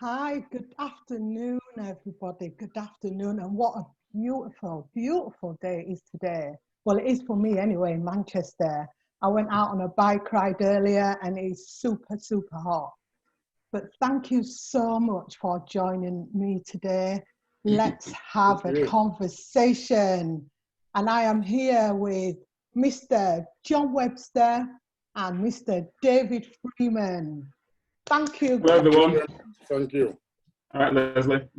Hi, good afternoon, everybody. Good afternoon. And what a beautiful, beautiful day it is today. Well, it is for me anyway, in Manchester. I went out on a bike ride earlier and it's super, super hot. But thank you so much for joining me today. Let's have a conversation. And I am here with Mr. John Webster and Mr. David Freeman. Thank you. Hello, everyone. Thank you. All right, Lesleye.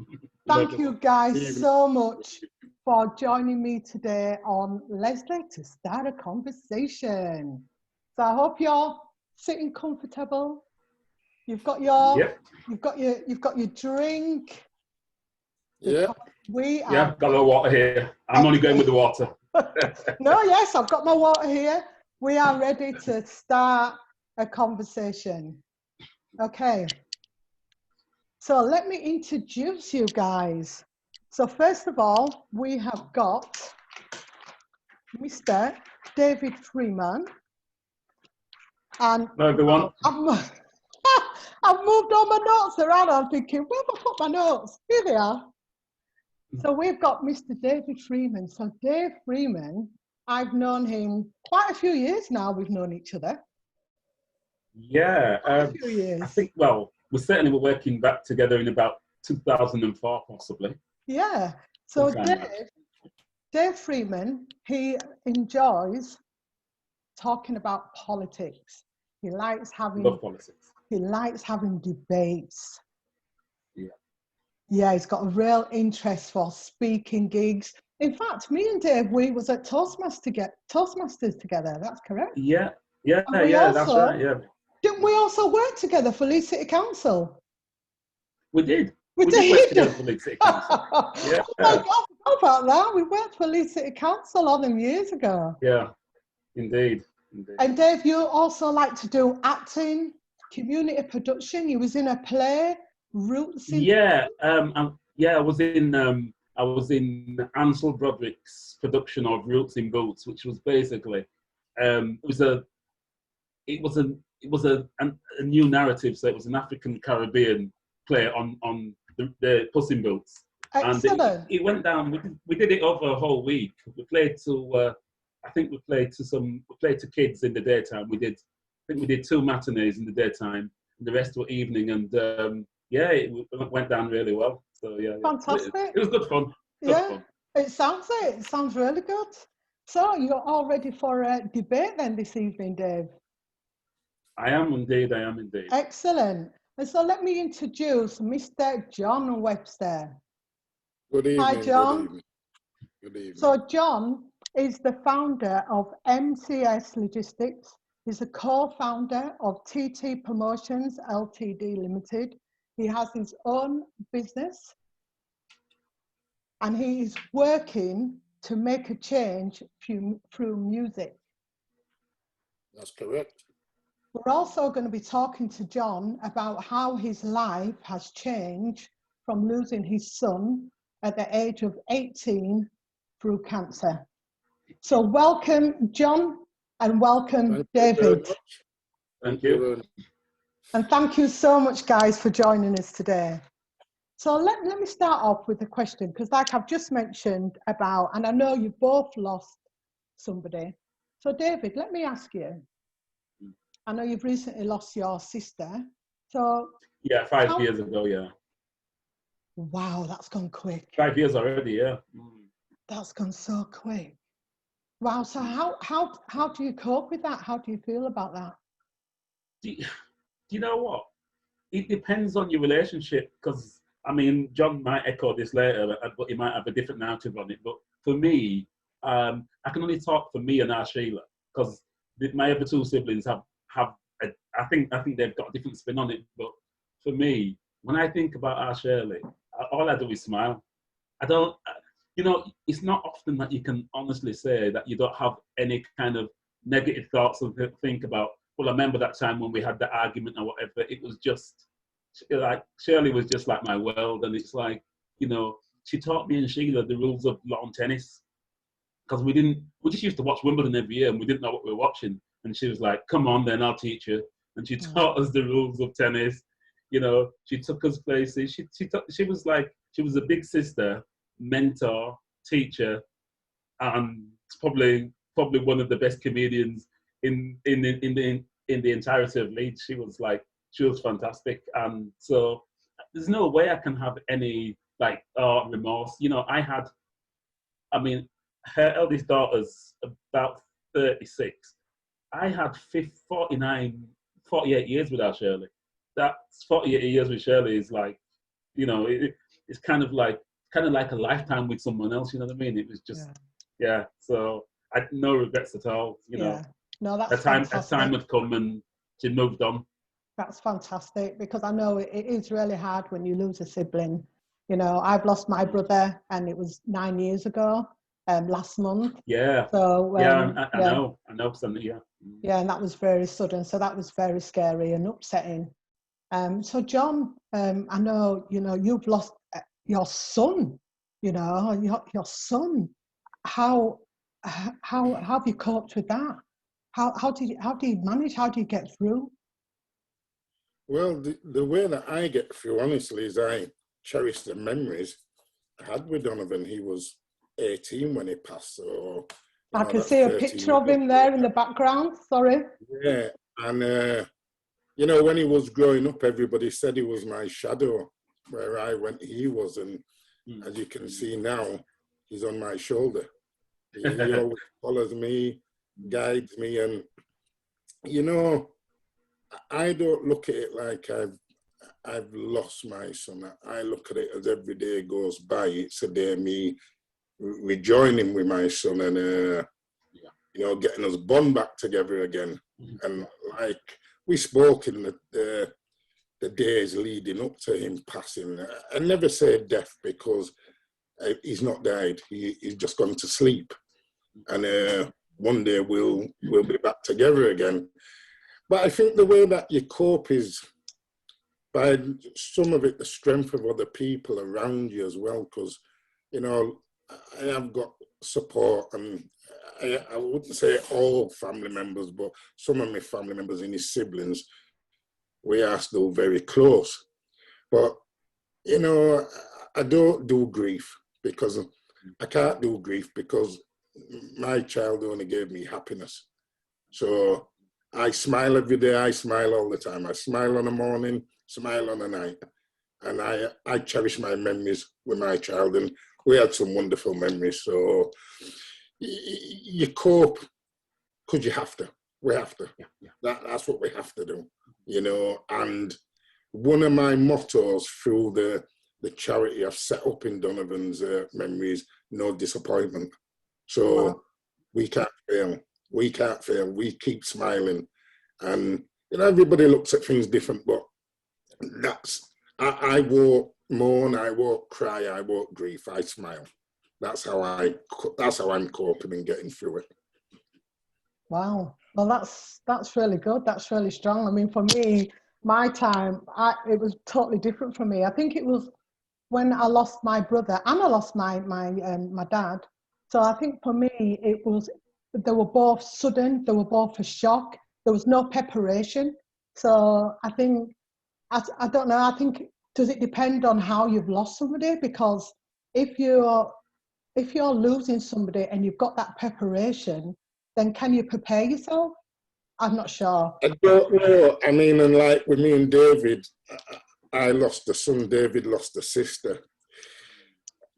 Thank you guys so much for joining me today on Lesleye to start a conversation. So I hope you're sitting comfortable. You've got your you've got your drink. Yeah. Got a little water here. I'm only going with the water. No, yes, I've got my water here. We are ready to start a conversation. Okay. So let me introduce you guys. So first of all, we have got Mr. David Freeman. And Hello, everyone. I've moved all my notes around. I'm thinking, where have I put my notes? Here they are. So we've got Mr. David Freeman. So Dave Freeman, I've known him quite a few years now. We've known each other. Yeah. A few years. I think, well, we certainly were working back together in about 2004, possibly. Yeah. So Sometime Dave Freeman, he enjoys talking about politics. He likes having Love politics. He likes having debates. Yeah. Yeah, he's got a real interest for speaking gigs. In fact, me and Dave, we was at Toastmasters together. That's correct. Yeah, That's right. Yeah. Didn't we also work together for Leeds City Council? We did. We did work together for Leeds City Council. Yeah. Oh my God, I forgot about that. We worked for Leeds City Council all them years ago. Yeah, indeed. And Dave, you also like to do acting, community production. You was in a play, Roots in... Yeah, I was in Ansel Broderick's production of Roots in Boots, which was basically it was a new narrative. So it was an African Caribbean play on the Puss in Boots. Excellent. And it went down. We did it over a whole week. We played to we played to kids in the daytime. I think we did 2 matinees in the daytime, and the rest were evening. And it went down really well. So yeah, fantastic. It was good fun. It sounds it. It sounds really good. So you're all ready for a debate then this evening, Dave? I am indeed. Excellent. And so let me introduce Mr. John Webster. Good evening. Hi, John. Good evening. So John is the founder of MCS Logistics. He's a co-founder of TT Promotions Ltd Limited. He has his own business and he is working to make a change through music. That's correct. We're also going to be talking to John about how his life has changed from losing his son at the age of 18 through cancer. So welcome, John, and welcome, David. Thank you. And thank you so much, guys, for joining us today. So let me start off with a question, because like I've just mentioned about, and I know you both lost somebody. So David, let me ask you, I know you've recently lost your sister. So yeah, 5 years ago, yeah. Wow, that's gone quick. 5 years already, yeah. That's gone so quick. Wow, so how do you cope with that? How do you feel about that? Do you know what? It depends on your relationship, because, I mean, John might echo this later, but he might have a different narrative on it. But for me, I can only talk for me and our Sheila, because my other 2 siblings I think they've got a different spin on it. But for me, when I think about our Shirley, all I do is smile. I don't, it's not often that you can honestly say that you don't have any kind of negative thoughts or think about, well, I remember that time when we had the argument or whatever. It was just like, Shirley was just like my world. And it's like, she taught me and Sheila the rules of lawn tennis. Because we just used to watch Wimbledon every year and we didn't know what we were watching. And she was like, come on then, I'll teach you. And she taught us the rules of tennis. You know, she took us places. She was like, she was a big sister, mentor, teacher, and probably one of the best comedians in the entirety of Leeds. She was fantastic, and so there's no way I can have any like remorse. You know, I mean, her eldest daughter's about 36. I had 48 years without Shirley. That's 48 years with Shirley is like, you know, it's kind of like a lifetime with someone else. You know what I mean? It was just, yeah. So I had no regrets at all. You know, no, that's a time would come and she moved on. That's fantastic, because I know it is really hard when you lose a sibling. You know, I've lost my brother, and it was 9 years ago, last month. Yeah. So I know. Yeah. Yeah, and that was very sudden. So that was very scary and upsetting. So John, I know, you know, you've lost your son. You know, your son. How have you coped with that? How do you manage? How do you get through? Well, the way that I get through, honestly, is I cherish the memories I had with Donovan. He was 18 when he passed, so I can see a picture of him there in the background. Sorry. Yeah, and you know, when he was growing up, everybody said he was my shadow. Where I went, he was, and as you can see now, he's on my shoulder. He always follows me, guides me, and you know, I don't look at it like I've lost my son. I look at it as every day goes by, it's a day me rejoining with my son and you know, getting us bond back together again. And like we spoke in the days leading up to him passing, I never say death because he's not died. He's just gone to sleep, and one day we'll be back together again. But I think the way that you cope is by some of it, the strength of other people around you as well. Because, you know, I have got support, and I wouldn't say all family members, but some of my family members and his siblings, we are still very close. But, you know, I don't do grief because I can't do grief because my child only gave me happiness. So I smile every day. I smile all the time. I smile on the morning, smile on the night. And I cherish my memories with my child. And we had some wonderful memories. So you cope because you have to. We have to. That's what we have to do, you know. And one of my mottos through the charity I've set up in Donovan's memories, no disappointment. So we can't fail. We can't fail. We keep smiling. And, you know, everybody looks at things different, but I won't moan, I won't cry, I won't grieve, I smile. That's how I'm coping and getting through it. Wow. Well, that's really good. That's really strong. I mean, for me, my time, it was totally different for me. I think it was when I lost my brother and I lost my dad. So I think for me, they were both sudden, they were both a shock. There was no preparation. So I think, I don't know, I think, does it depend on how you've lost somebody? Because if you're losing somebody and you've got that preparation, then can you prepare yourself? I'm not sure. I don't know. I mean, and like with me and David, I lost a son, David lost a sister.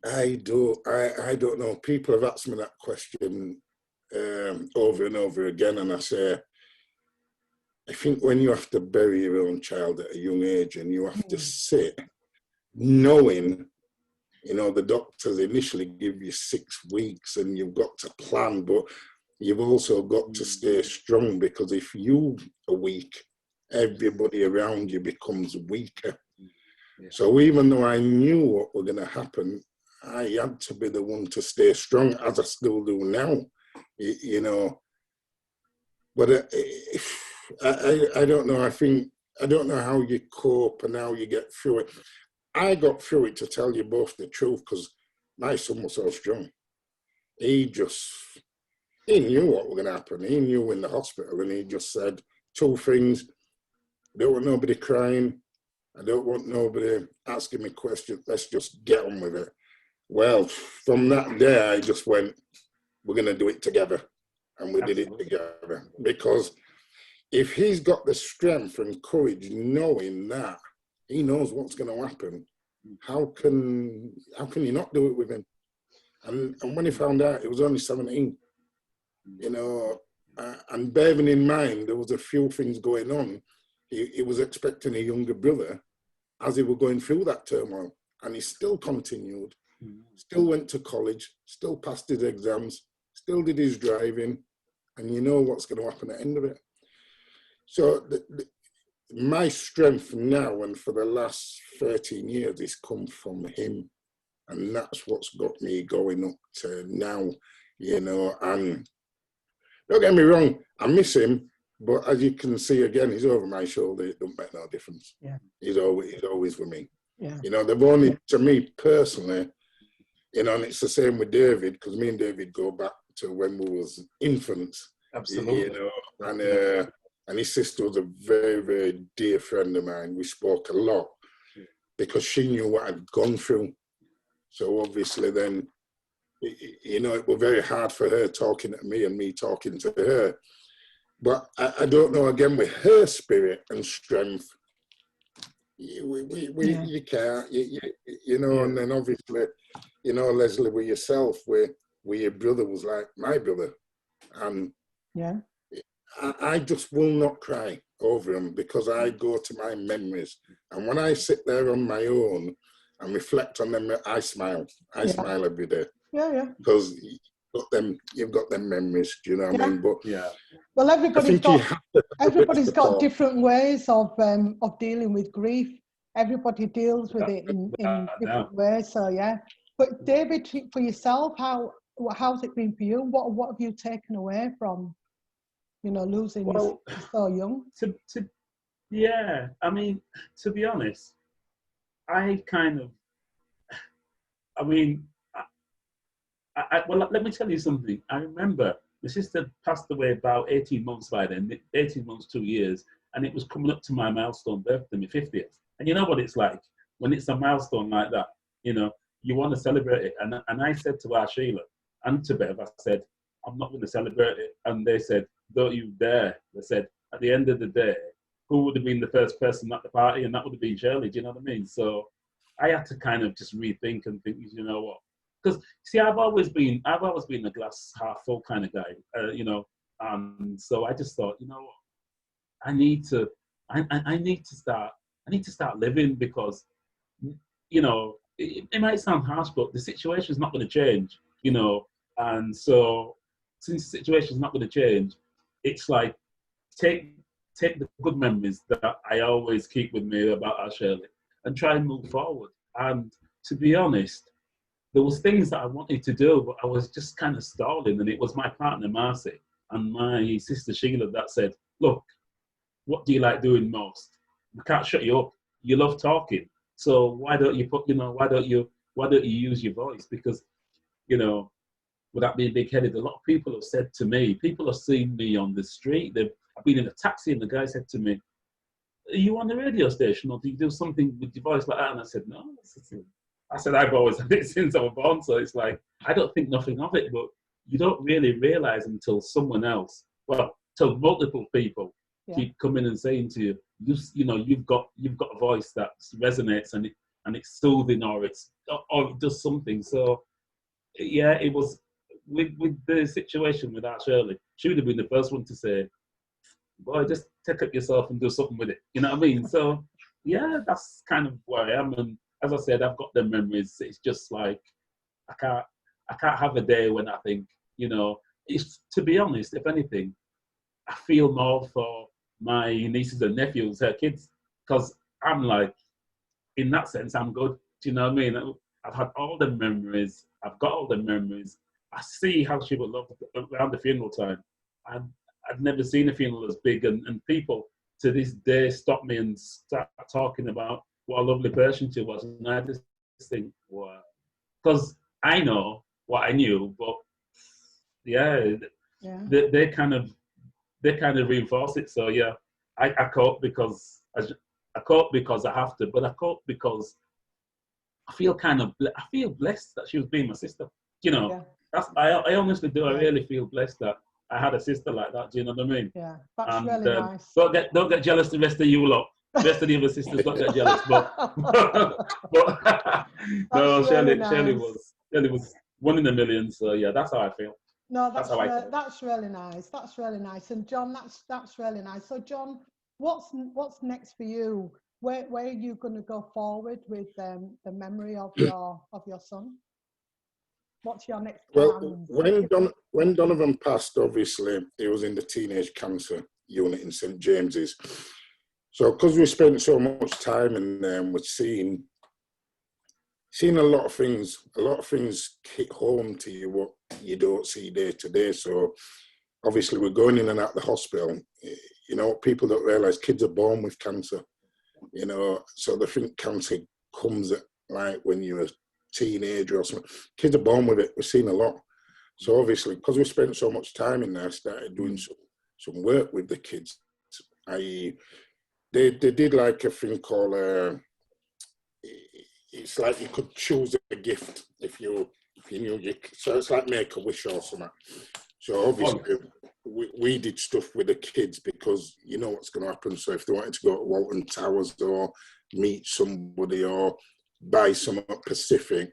I don't know. People have asked me that question over and over again, and I say, I think when you have to bury your own child at a young age and you have to sit knowing, you know, the doctors initially give you 6 weeks and you've got to plan, but you've also got to stay strong, because if you are weak, everybody around you becomes weaker. Yeah. So even though I knew what was going to happen, I had to be the one to stay strong, as I still do now, you know. But I don't know. I don't know how you cope and how you get through it. I got through it, to tell you both the truth, because my son was so strong. He knew what was going to happen. He knew in the hospital, and he just said 2 things. There was nobody crying, I don't want nobody asking me questions. Let's just get on with it. Well, from that day, I just went, we're going to do it together. And we did it together. Because if he's got the strength and courage knowing that he knows what's going to happen, how can you not do it with him? And when he found out, he was only 17, you know, and bearing in mind, there was a few things going on. He was expecting a younger brother as he were going through that turmoil, and he still continued, still went to college, still passed his exams, still did his driving, and you know what's going to happen at the end of it. So my strength now and for the last 13 years has come from him, and that's what's got me going up to now, you know. And don't get me wrong, I miss him, but as you can see again, he's over my shoulder. It don't make no difference. Yeah. He's always with me. Yeah. You know, they've only, to me personally, you know, and it's the same with David, because me and David go back to when we was infants. Absolutely. You know, and his sister was a very, very dear friend of mine. We spoke a lot because she knew what I'd gone through. So obviously then, you know, it was very hard for her talking to me and me talking to her. But I don't know, again, with her spirit and strength, you can't, you know, and then obviously, you know, Lesleye, with yourself, where your brother was like my brother. And I just will not cry over him because I go to my memories. And when I sit there on my own and reflect on them, I smile. I smile every day. Yeah. Because you've got them memories, do you know what I mean? But well, everybody's got different ways of dealing with grief. Everybody deals with it in different ways. So but David, for yourself, how's it been for you? What have you taken away from, you know, losing so young? I mean, to be honest, well, let me tell you something. I remember my sister passed away about 18 months by then, 18 months, 2 years, and it was coming up to my milestone birthday, my 50th. And you know what it's like when it's a milestone like that, you know, you want to celebrate it. And I said to our Sheila and to Bev, I said, I'm not going to celebrate it. And they said, don't you dare. They said, at the end of the day, who would have been the first person at the party? And that would have been Shirley, do you know what I mean? So I had to kind of just rethink and think, you know what? Because see, I've always been a glass half full kind of guy, you know, and so I just thought, you know what, I need to start living because, you know, it might sound harsh, but the situation is not going to change, you know, and so since the situation is not going to change, it's like take the good memories that I always keep with me about our Shirley and try and move forward. And to be honest, there was things that I wanted to do, but I was just kind of stalling. And it was my partner, Marcy, and my sister, Sheila, that said, look, what do you like doing most? We can't shut you up. You love talking. So why don't you use your voice? Because, you know, without being big-headed, a lot of people have said to me, people have seen me on the street. I've been in a taxi and the guy said to me, are you on the radio station or do you do something with your voice like that? And I said, no. I said, I've always had it since I was born. So it's like, I don't think nothing of it, but you don't really realize until someone else, till multiple people keep coming and saying to you, you know, you've got a voice that resonates and it's soothing or it does something. So it was with the situation with our Shirley, she would have been the first one to say, boy, just take up yourself and do something with it. You know what I mean? So that's kind of where I am. And as I said, I've got the memories. It's just like I can't have a day when I think, you know, it's, to be honest, if anything, I feel more for my nieces and nephews, her kids, because I'm like, in that sense, I'm good. Do you know what I mean? I've had all the memories. I've got all the memories. I see how she would love around the funeral time. I'd never seen a funeral as big, and people to this day stop me and start talking about what a lovely person she was, and I just think, wow, because I know what I knew, but they kind of reinforce it. So I cope because as I cope because I have to, but I cope because I feel I feel blessed that she was being my sister. You know, Yeah. I honestly do. I Yeah. really feel blessed that I had a sister like that. Do you know what I mean? Yeah, that's And really nice. don't get jealous. The rest of you lot, the rest of the other sisters, don't get jealous. But no, really Shirley nice. was one in a million. So yeah, that's how I feel. No, That's how I feel. that's really nice. That's really nice. And John, that's really nice. So John, what's next for you? Where are you going to go forward with the memory of your son? What's your next plan? Well, when Donovan passed, obviously he was in the teenage cancer unit in St James's. So because we spent so much time in there, we're seeing a lot of things hit home to you what you don't see day to day. So obviously we're going in and out of the hospital. You know, people don't realise kids are born with cancer. You know, so they think cancer comes at like when you're a teenager or something. Kids are born with it. We've seen a lot. So obviously, because we spent so much time in there, I started doing some work with the kids. They did like a thing called it's like you could choose a gift if you knew you. So it's like make a wish or something. So obviously we did stuff with the kids because you know what's going to happen. So if they wanted to go to Walton Towers or meet somebody or buy some at Pacific,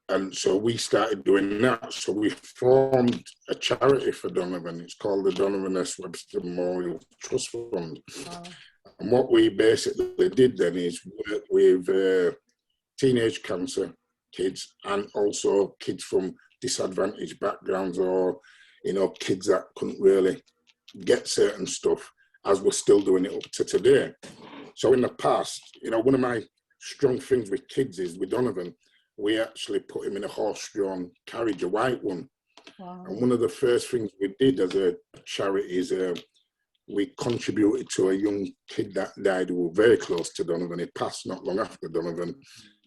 and so we started doing that. So we formed a charity for Donovan. It's called the Donovan S. Webster Memorial Trust Fund. Wow. And what we basically did then is work with teenage cancer kids and also kids from disadvantaged backgrounds or, you know, kids that couldn't really get certain stuff, as we're still doing it up to today. So in the past, you know, one of my strong things with kids is with Donovan, we actually put him in a horse-drawn carriage, a white one. Wow. And one of the first things we did as a charity is we contributed to a young kid that died who was very close to Donovan. He passed not long after Donovan.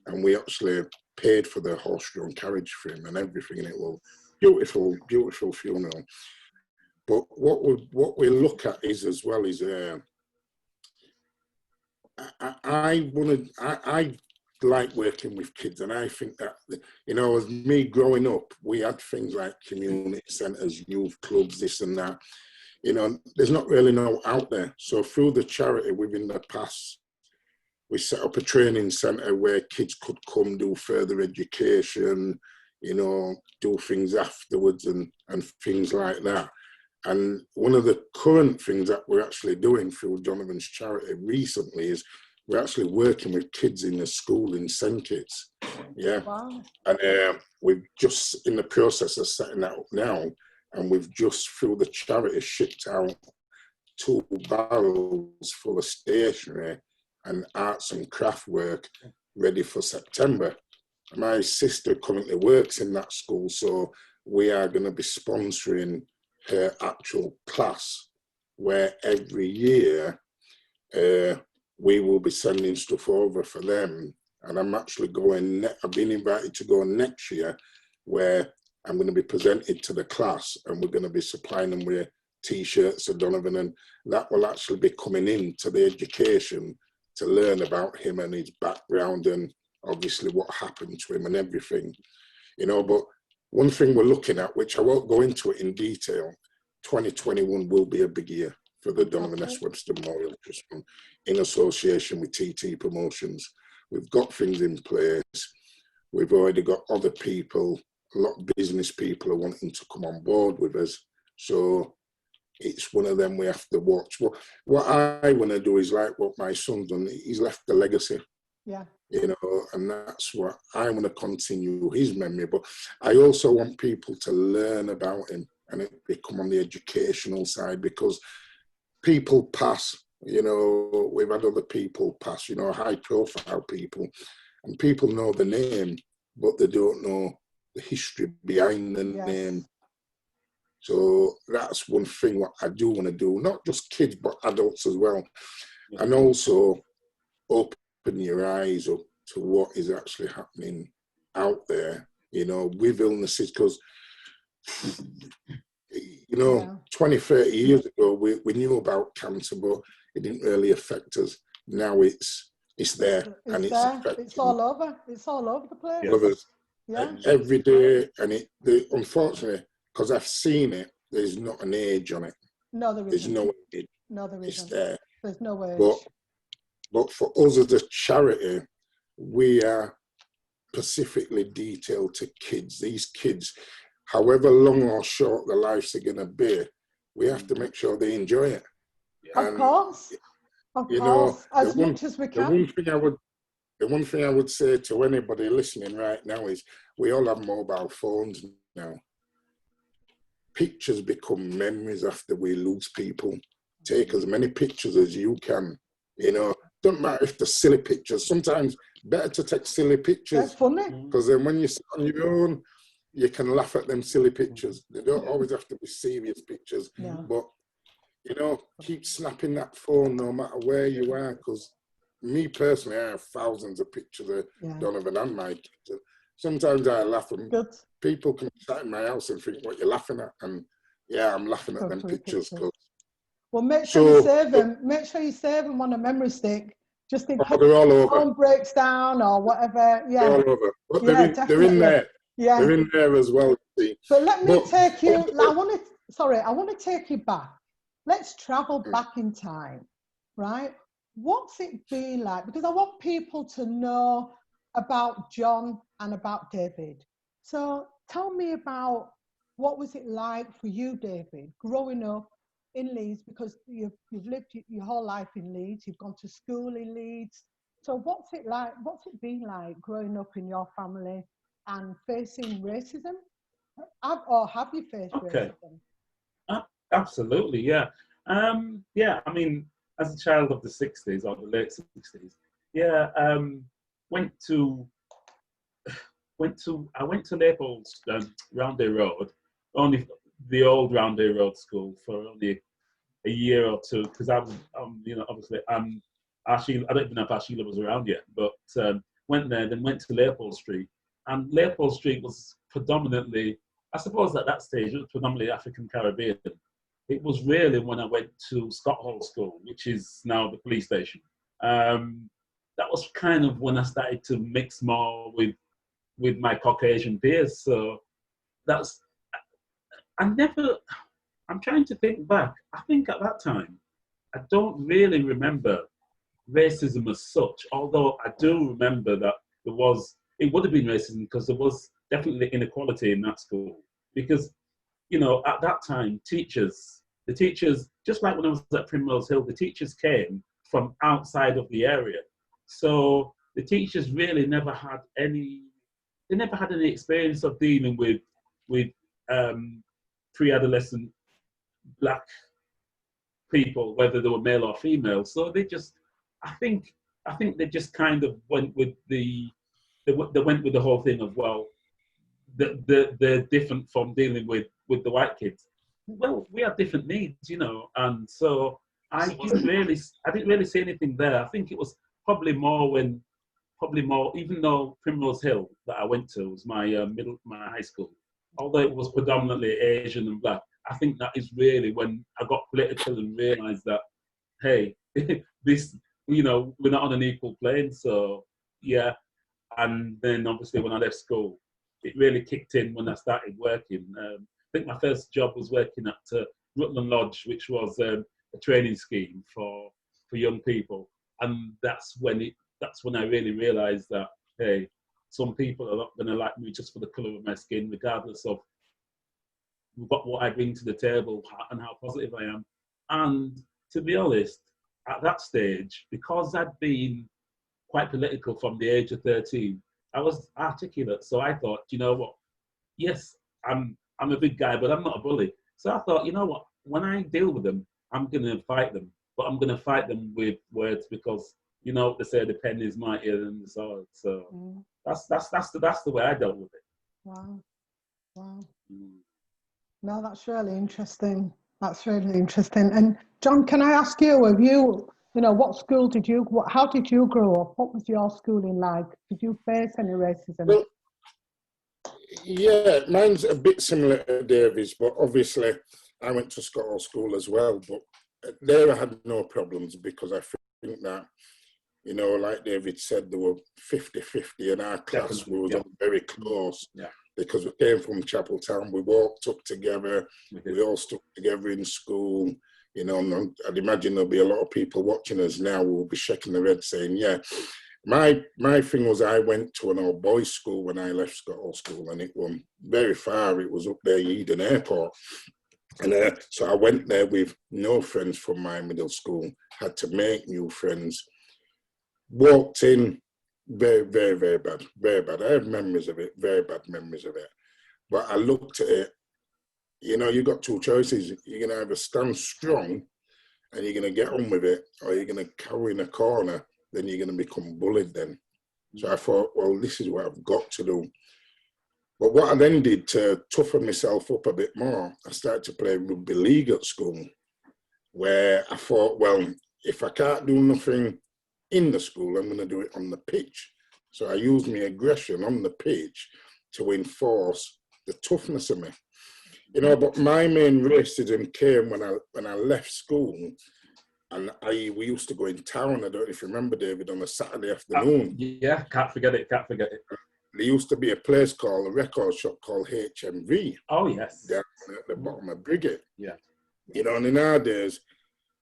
And we actually paid for the horse-drawn carriage for him and everything. And it was beautiful, beautiful funeral. But what we look at is as well is I like working with kids, and I think that, you know, as me growing up, we had things like community centres, youth clubs, this and that. You know, there's not really no out there. So through the charity within the past, we set up a training centre where kids could come do further education, you know, do things afterwards and things like that. And one of the current things that we're actually doing through Donovan's charity recently is we're actually working with kids in the school in St Kitts. Yeah. Wow. And we've just in the process of setting that up now. And we've just, through the charity, shipped out 2 barrels full of stationery and arts and craft work ready for September. My sister currently works in that school, so we are going to be sponsoring her actual class, where every year we will be sending stuff over for them. And I'm actually going, I've been invited to go next year, where I'm going to be presented to the class and we're going to be supplying them with T-shirts of Donovan, and that will actually be coming into the education to learn about him and his background and obviously what happened to him and everything, you know. But one thing we're looking at, which I won't go into it in detail, 2021 will be a big year for the Donovan S. Webster Memorial Trust Fund in association with TT Promotions. We've got things in place. We've already got other people, a lot of business people are wanting to come on board with us. So it's one of them we have to watch. What I want to do is like what my son's done. He's left a legacy. Yeah. You know, and that's what I want to continue his memory. But I also want people to learn about him and it become on the educational side, because people pass, you know, we've had other people pass, you know, high profile people, and people know the name, but they don't know the history behind the name. So that's one thing what I do want to do, not just kids, but adults as well. Yeah. And also open your eyes up to what is actually happening out there, you know, with illnesses. Because, you know, 20, 30 years ago, we knew about cancer, but it didn't really affect us. now it's there, It's and it's there. affecting It's all over. It's all over the place. all of us Yeah. every day. And unfortunately, because I've seen it, there's not an age on it. No, there There's isn't. no age. No, there It's isn't. there. There's no age. But for us as a charity, we are specifically detailed to kids. These kids, however long or short their lives are going to be, we have to make sure they enjoy it. Of course. Of You course. know, As much as we can. The one thing I would say to anybody listening right now is we all have mobile phones now. Pictures become memories after we lose people. Take as many pictures as you can. You know, don't matter if they're silly pictures. Sometimes better to take silly pictures. That's funny. Because then when you sit on your own, you can laugh at them silly pictures. They don't always have to be serious pictures. Yeah. But, you know, keep snapping that phone no matter where you are. Because me personally, I have thousands of pictures of Donovan and my kids. Sometimes I laugh and people can sit in my house and think, what you're laughing at? And yeah, I'm laughing at them pictures. Well, make sure you save them. Make sure you save them on a memory stick, just in case the phone breaks down or whatever. Yeah, they're all over. But yeah, they're in there. Yeah, they're in there as well. See. But let me take you. I want to take you back. Let's travel back in time, right? What's it been like? Because I want people to know about John and about David. So tell me about what was it like for you, David, growing up in Leeds, because you've lived your whole life in Leeds, you've gone to school in Leeds. So what's it like? What's it been like growing up in your family and facing racism? Or have you faced racism? Absolutely, yeah. Yeah, I mean, as a child of the 60s or the late 60s, yeah, I went to Naples, Roundhay Road, only the old Roundhay Road school for only a year or two, because I was, you know, obviously, Sheila, I don't even know if Sheila was around yet, but went there, then went to Leopold Street, and Leopold Street was predominantly, I suppose at that stage, it was predominantly African Caribbean. It was really when I went to Scott Hall School, which is now the police station. That was kind of when I started to mix more with my Caucasian peers. So that's, I'm trying to think back. I think at that time, I don't really remember racism as such, although I do remember that it would have been racism because there was definitely inequality in that school. Because, you know, at that time, the teachers, just like when I was at Primrose Hill, the teachers came from outside of the area. So the teachers really never had any experience of dealing with pre-adolescent black people, whether they were male or female. So they just, I think they just kind of went with they went with the whole thing of, well, they're different from dealing with the white kids. Well, we have different needs, you know, and so I didn't really see anything there. I think it was probably more, even though Primrose Hill that I went to was my high school, although it was predominantly Asian and black. I think that is really when I got political and realised that, hey, this, you know, we're not on an equal plane. So yeah, and then obviously when I left school, it really kicked in when I started working. I think my first job was working at Rutland Lodge, which was a training scheme for young people, and that's when I really realised that, hey, some people are not going to like me just for the colour of my skin, regardless of what I bring to the table and how positive I am. And to be honest, at that stage, because I'd been quite political from the age of 13, I was articulate. So I thought, you know what? Yes, I'm a big guy, but I'm not a bully. So I thought, you know what? When I deal with them, I'm going to fight them, but I'm going to fight them with words, because, you know, they say the pen is mightier than the sword. So that's the way I dealt with it. Wow. No, that's really interesting. That's really interesting. And John, can I ask you, what school how did you grow up? What was your schooling like? Did you face any racism? Well, yeah, mine's a bit similar to David's, but obviously I went to Scott Hall School as well. But there I had no problems because I that, you know, like David said, there were 50-50 in our class. Definitely, We were yeah. very close, Yeah. because we came from Chapeltown. We walked up together. We all stuck together in school. You know, and I'd imagine there'll be a lot of people watching us now who will be shaking their head saying, yeah. My thing was, I went to an old boys' school when I left Scotland School, and it was very far. It was up there, Eden Airport. And so I went there with no friends from my middle school, had to make new friends. Walked in, very, very, very bad, very bad. I have memories of it, very bad memories of it. But I looked at it, you know, you got two choices. You're going to either stand strong and you're going to get on with it, or you're going to cower in a corner, then you're going to become bullied then. So I thought, well, this is what I've got to do. But what I then did to toughen myself up a bit more, I started to play rugby league at school, where I thought, well, if I can't do nothing in the school, I'm going to do it on the pitch. So I used my aggression on the pitch to enforce the toughness of me. You know, but my main racism came when I left school, and we used to go in town. I don't know if you remember, David, on a Saturday afternoon. Yeah, can't forget it. There used to be a place called, a record shop called HMV. Oh, yes. Down at the bottom of Briggate. Yeah. You know, and in our days,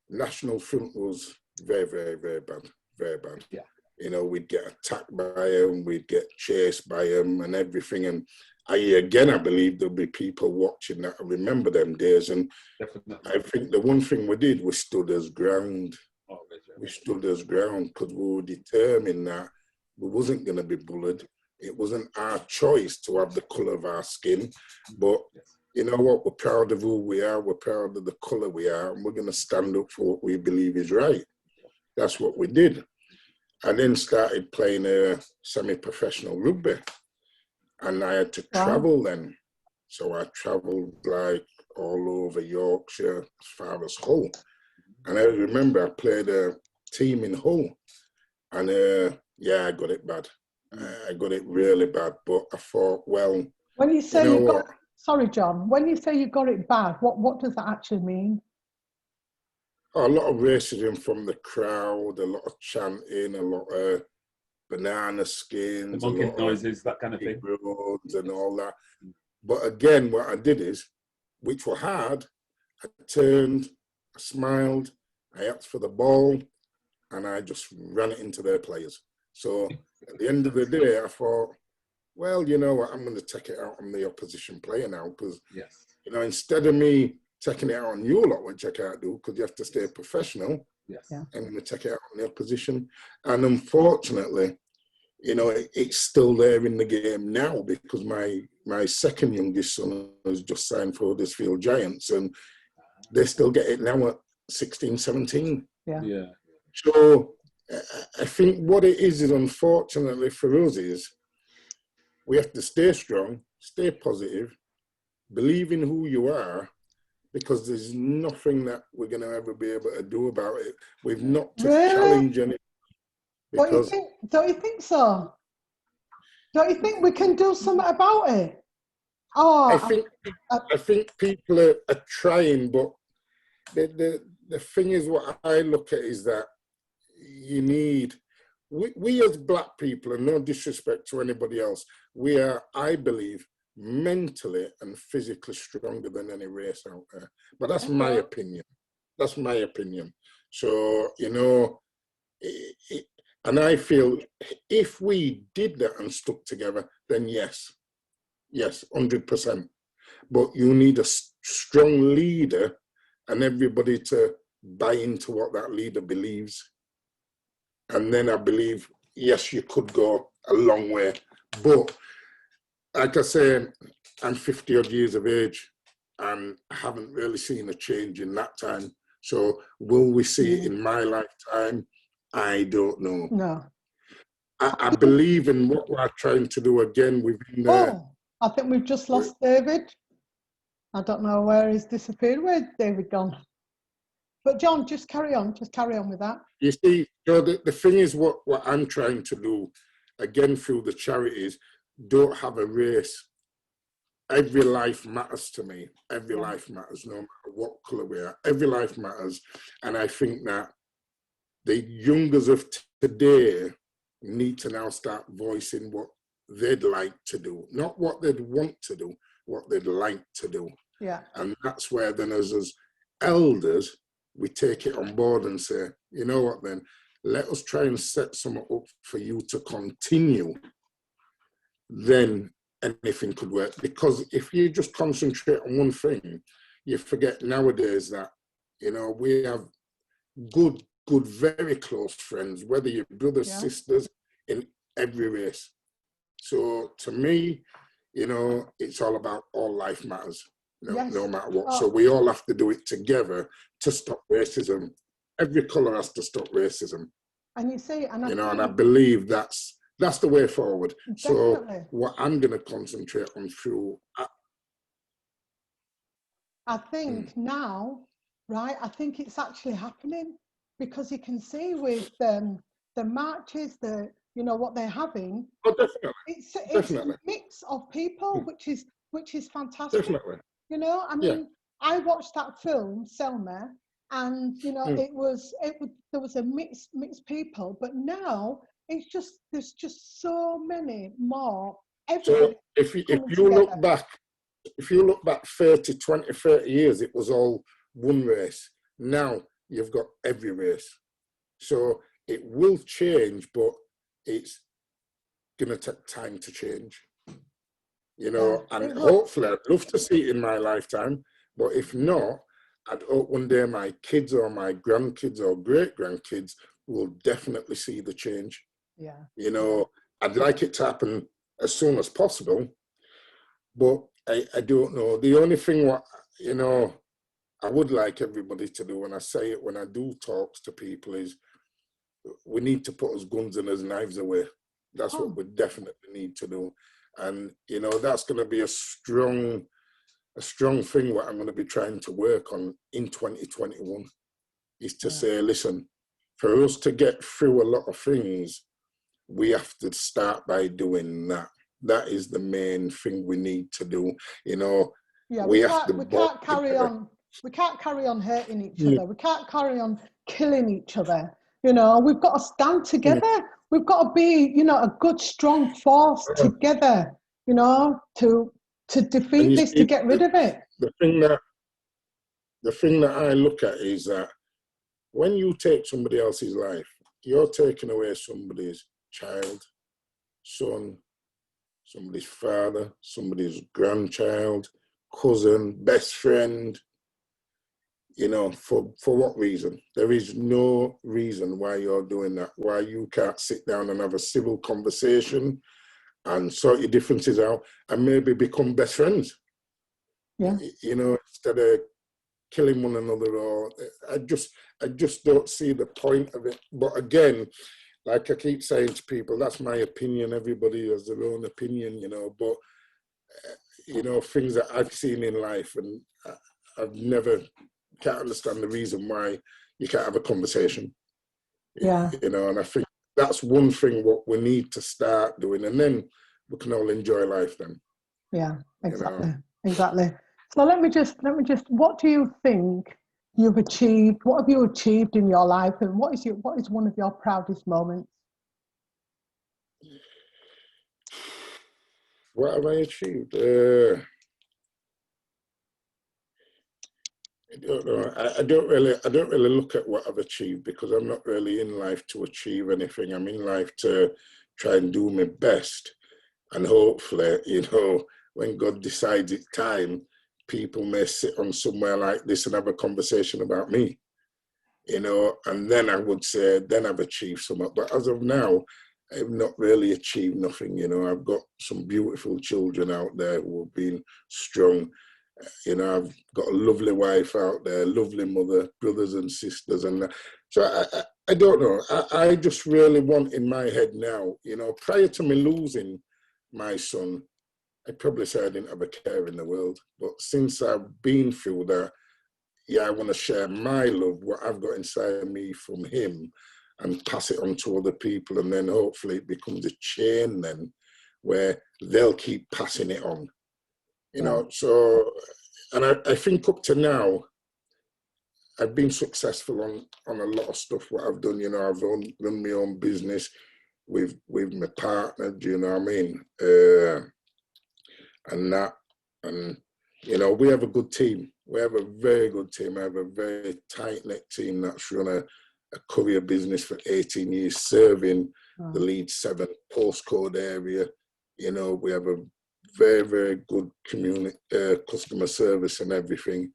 National Front was very, very, very bad. Very bad. Yeah. You know, we'd get attacked by them, we'd get chased by them and everything. And I believe there'll be people watching that remember them days. And Definitely. I think the one thing we did, we stood as ground. Oh, we stood as ground because we were determined that we wasn't going to be bullied. It wasn't our choice to have the colour of our skin. But you know what? We're proud of who we are. We're proud of the colour we are. And we're going to stand up for what we believe is right. That's what we did. I then started playing semi-professional rugby. And I had to travel then. So I travelled like all over Yorkshire, as far as Hull. And I remember I played a team in Hull. And I got it bad. I got it really bad. But I thought, well, when you say you got, sorry, John, when you say you got it bad, what does that actually mean? A lot of racism from the crowd, a lot of chanting, a lot of banana skins, the monkey noises, that kind of thing, roads and all that. But again, what I did is, which were hard, I turned, I smiled, I asked for the ball, and I just ran it into their players. So at the end of the day, I thought, well, you know what, I'm going to take it out on the opposition player now, because, you know, instead of me taking it out on you lot, which I can't do, because you have to stay professional, I'm going to take it out on the opposition. And unfortunately, you know, it's still there in the game now, because my second youngest son has just signed for Huddersfield Giants, and they still get it now at 16, 17. Yeah. So I think what it is unfortunately for us is we have to stay strong, stay positive, believe in who you are, because there's nothing that we're going to ever be able to do about it. We've not to challenge anything. Because don't you think so? Don't you think we can do something about it? Oh, I think people are trying, but the thing is, what I look at is that you need, we as black people, and no disrespect to anybody else, we are, I believe, mentally and physically stronger than any race out there. But that's my opinion. That's my opinion. So, you know, and I feel if we did that and stuck together, then yes, 100%. But you need a strong leader and everybody to buy into what that leader believes. And then I believe, yes, you could go a long way. But like I say, I'm 50 odd years of age and I haven't really seen a change in that time. So will we see it in my lifetime? I don't know. No. I believe in what we're trying to do again within the... I think we've just lost David. I don't know where he's disappeared. Where's David gone? But John, just carry on with that. You see, you know, the thing is what I'm trying to do, again, through the charities, don't have a race. Every life matters to me. Every life matters, no matter what colour we are. Every life matters. And I think that the youngers of today need to now start voicing what they'd like to do, not what they'd want to do, what they'd like to do. Yeah. And that's where then as elders, we take it on board and say, you know what then, let us try and set something up for you to continue. Then anything could work. Because if you just concentrate on one thing, you forget nowadays that, you know, we have good, very close friends, whether you're brothers, sisters, in every race. So to me, you know, it's all about all life matters, no matter what. So we all have to do it together to stop racism. Every colour has to stop racism. And you see, and and I believe that's the way forward. Definitely. So what I'm going to concentrate on through, I think now, right? I think it's actually happening, because you can see with the marches, what they're having. Oh, definitely. It's definitely. a mix of people, which is fantastic. Definitely. You know, I mean, I watched that film Selma, and you know, there was a mixed people, but now there's just so many more. So if you look back, 30, 20, 30 years, it was all one race. Now you've got every race. So it will change, but it's going to take time to change. You know, and hopefully I'd love to see it in my lifetime, but if not, I'd hope one day my kids or my grandkids or great-grandkids will definitely see the change. Yeah. You know, I'd like it to happen as soon as possible, but I don't know. The only thing I would like everybody to do, and I say it when I do talks to people, is we need to put us guns and us knives away. That's what we definitely need to do. And, you know, that's going to be a strong thing what I'm going to be trying to work on in 2021, is to say, listen, for us to get through a lot of things, we have to start by doing that. That is the main thing we need to do. You know, we can't carry on. We can't carry on hurting each other. We can't carry on killing each other. You know, we've got to stand together. We've got to be, you know, a good, strong force together, you know, to defeat this, to get rid of it. The thing that I look at is that when you take somebody else's life, you're taking away somebody's child, son, somebody's father, somebody's grandchild, cousin, best friend. You know, for what reason? There is no reason why you're doing that, why you can't sit down and have a civil conversation and sort your differences out and maybe become best friends. Yeah. You know, instead of killing one another, or I just don't see the point of it. But again, like I keep saying to people, that's my opinion. Everybody has their own opinion, you know, but, you know, things that I've seen in life, and I've never can't understand the reason why you can't have a conversation. Yeah. You know, and I think that's one thing what we need to start doing, and then we can all enjoy life then. Yeah, exactly. You know? Exactly. So let me just, what do you think you've achieved? What have you achieved in your life, and what is one of your proudest moments? What have I achieved? I don't know. I don't really look at what I've achieved, because I'm not really in life to achieve anything. I'm in life to try and do my best, and hopefully, you know, when God decides it's time, people may sit on somewhere like this and have a conversation about me, you know, and then I would say, then I've achieved something. But as of now, I've not really achieved nothing. You know, I've got some beautiful children out there who have been strong. You know, I've got a lovely wife out there, lovely mother, brothers and sisters, and so I don't know. I just really want in my head now, you know, prior to me losing my son, I'd probably say I didn't have a care in the world. But since I've been through that, I want to share my love, what I've got inside of me from him, and pass it on to other people, and then hopefully it becomes a chain then where they'll keep passing it on. You know, so, and I think up to now, I've been successful on a lot of stuff what I've done. You know, I've run my own business with my partner. Do you know what I mean? And you know, we have a good team. We have a very good team. I have a very tight-knit team that's run a courier business for 18 years, serving the Leeds 7 postcode area. You know, we have a very, very good community, customer service and everything.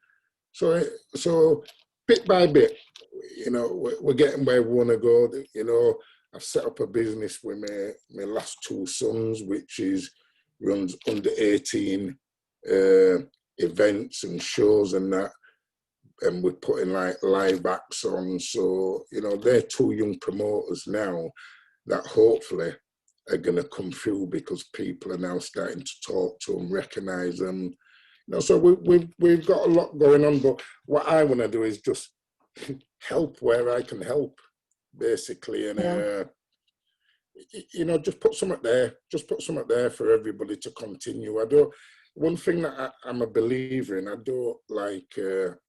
So bit by bit, you know, we're getting where we want to go. You know, I've set up a business with my last 2 sons, which runs under 18 events and shows and that. And we're putting like live acts on. So, you know, they're 2 young promoters now that hopefully are going to come through because people are now starting to talk to them, recognize them. You know, so we've got a lot going on, but what I want to do is just help where I can help, basically. And, you know, just put something there for everybody to continue. One thing that I'm a believer in, I don't like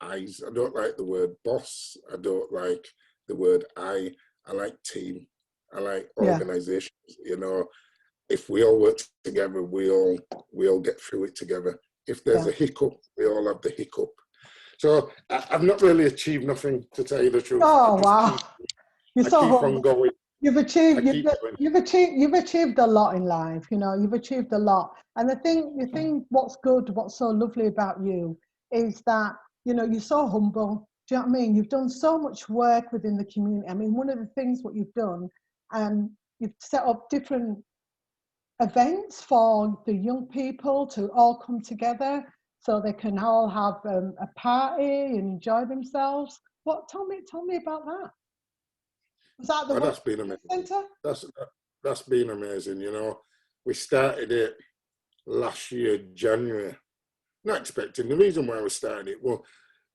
I's. I don't like the word boss. I don't like the word I like team. I like organizations. You know, if we all work together, we all get through it together. If there's a hiccup, we all have the hiccup. So I've not really achieved nothing, to tell you the truth. Oh wow! I keep on going. You've achieved a lot in life. You know, you've achieved a lot. And the thing, what's good, what's so lovely about you is that, you know, you're so humble. Do you know what I mean? You've done so much work within the community. I mean, one of the things what you've done, you've set up different events for the young people to all come together so they can all have a party and enjoy themselves. Tell me about that. Was that the that's been amazing. Center? That's been amazing. You know, we started it last year, January. Not expecting. The reason why we started it, well,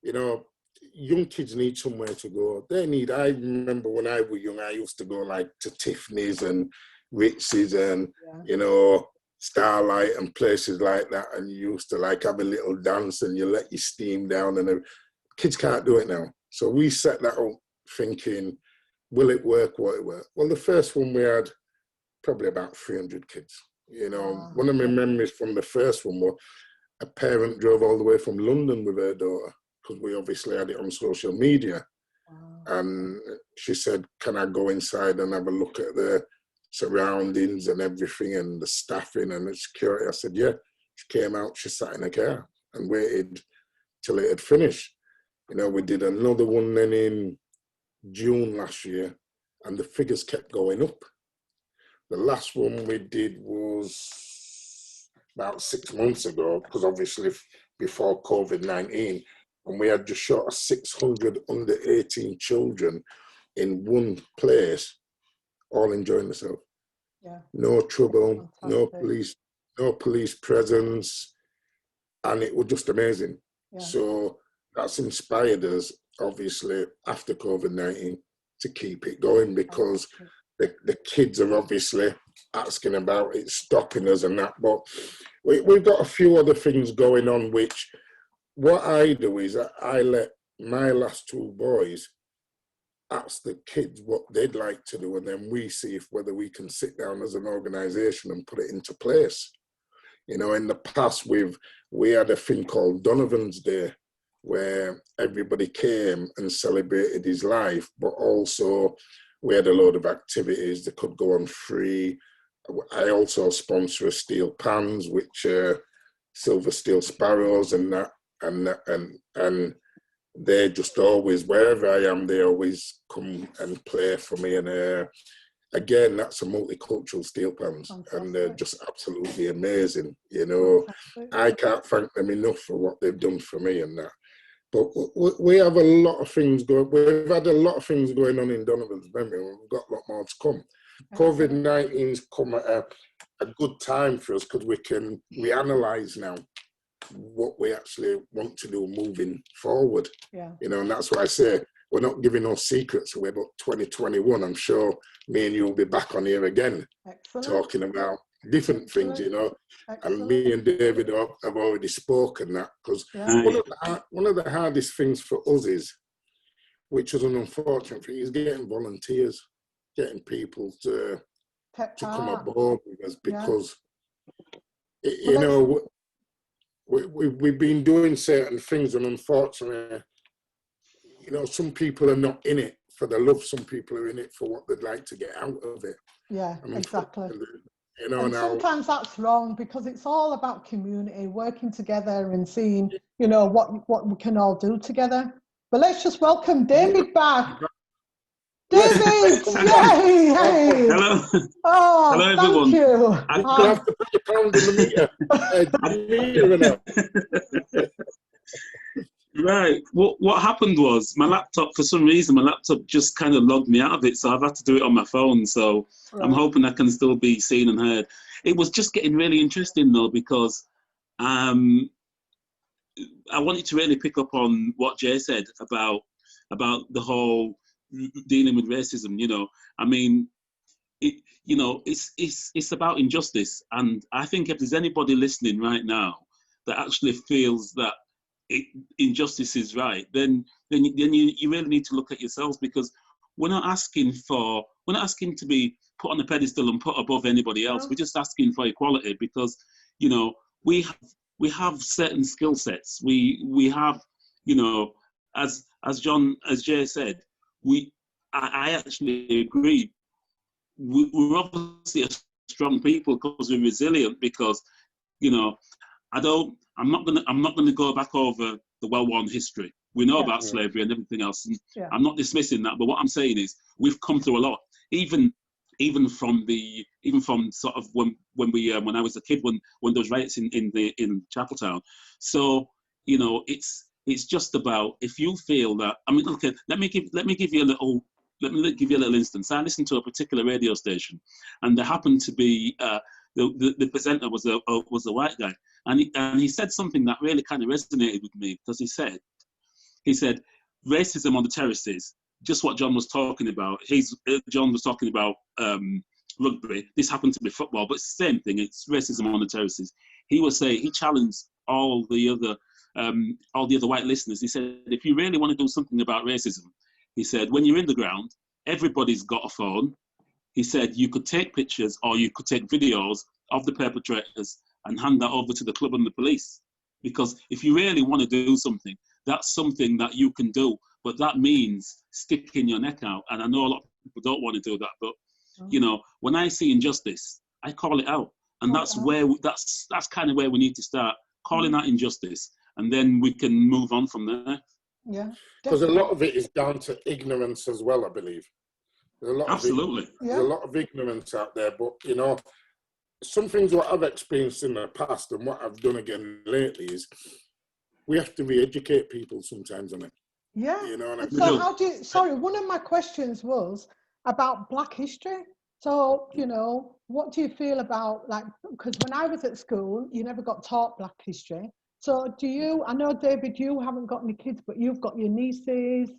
you know, young kids need somewhere to go. I remember when I was young, I used to go like to Tiffany's and Ritz's and, you know, Starlight and places like that. And you used to like have a little dance and you let your steam down, and kids can't do it now. So we set that up thinking, will it work? Will it work? Well, the first one we had probably about 300 kids. You know, one of my memories from the first one was a parent drove all the way from London with her daughter, because we obviously had it on social media. And she said, can I go inside and have a look at the surroundings and everything and the staffing and the security? I said, yeah. She came out, she sat in a car and waited till it had finished. You know, we did another one then in June last year, and the figures kept going up. The last one we did was about 6 months ago, because obviously before COVID-19, and we had just short of 600 under 18 children in one place, all enjoying themselves. No trouble, no police presence, and it was just amazing. So that's inspired us, obviously, after COVID-19, to keep it going, because the kids are obviously asking about it stopping us and that. But we've got a few other things going on, which what I do is I let my last 2 boys ask the kids what they'd like to do, and then we see whether we can sit down as an organization and put it into place. You know, in the past, we had a thing called Donovan's Day, where everybody came and celebrated his life, but also we had a load of activities that could go on free. I also sponsor a steel pans, which silver steel sparrows and that, and they just always, wherever I am, they always come and play for me. And again, that's a multicultural steel pans. Fantastic. And they're just absolutely amazing. You know, fantastic. I can't thank them enough for what they've done for me and that. But we have a lot of things going. We've had a lot of things going on in Donovan's memory. We've got a lot more to come. COVID-19's come at a good time for us, because we analyse now what we actually want to do moving forward. You know, and that's why I say we're not giving no secrets away. But 2021, I'm sure me and you will be back on here again, talking about different things, you know. And me and David have already spoken that, because one of the hardest things for us is which was an unfortunate thing, is getting volunteers, getting people to come aboard with us, because you know, we've been doing certain things, and unfortunately, you know, some people are not in it for the love, some people are in it for what they'd like to get out of it. Yeah, exactly. You know, and now, sometimes that's wrong, because it's all about community, working together and seeing, you know, what we can all do together. But let's just welcome David back. David! Yay! Hey. Hello. Oh, hello everyone. Thank you. I'm gonna have to put a pound in the meter. Right. What happened was my laptop, for some reason, my laptop just kind of logged me out of it, so I've had to do it on my phone. So I'm hoping I can still be seen and heard. It was just getting really interesting though, because I wanted to really pick up on what Jay said about the whole dealing with racism. You know, I mean, you know, it's about injustice, and I think if there's anybody listening right now that actually feels that injustice is right, then you really need to look at yourselves, because we're not asking to be put on a pedestal and put above anybody else. We're just asking for equality, because, you know, we have certain skill sets. We have, you know, as Jay said, I actually agree. We're obviously a strong people because we're resilient, because, you know, I'm not gonna go back over the well-worn history. We know about slavery and everything else. And I'm not dismissing that, but what I'm saying is we've come through a lot. Even from sort of when I was a kid, when there was riots in Chapeltown. So, you know, it's just about, if you feel that, I mean, okay, let me give you a little instance. I listened to a particular radio station, and there happened to be the presenter was a white guy, and he said something that really kind of resonated with me, because he said racism on the terraces, just what John was talking about. John was talking about rugby. This happened to be football, but it's the same thing. It's racism on the terraces. He challenged all the other white listeners. He said, if you really want to do something about racism, he said, when you're in the ground, everybody's got a phone. He said you could take pictures or you could take videos of the perpetrators and hand that over to the club and the police. Because if you really want to do something, that's something that you can do. But that means sticking your neck out. And I know a lot of people don't want to do that. But, you know, when I see injustice, I call it out. And that's kind of where we need to start, calling out injustice. And then we can move on from there. Yeah. Because a lot of it is down to ignorance as well, I believe. There's a lot Absolutely. There's a lot of ignorance out there, but, you know, some things what I've experienced in the past and what I've done again lately is we have to re-educate people sometimes on it. Yeah. You know, and so one of my questions was about Black history. So, you know, what do you feel about, like, because when I was at school, you never got taught Black history. So I know, David, you haven't got any kids, but you've got your nieces.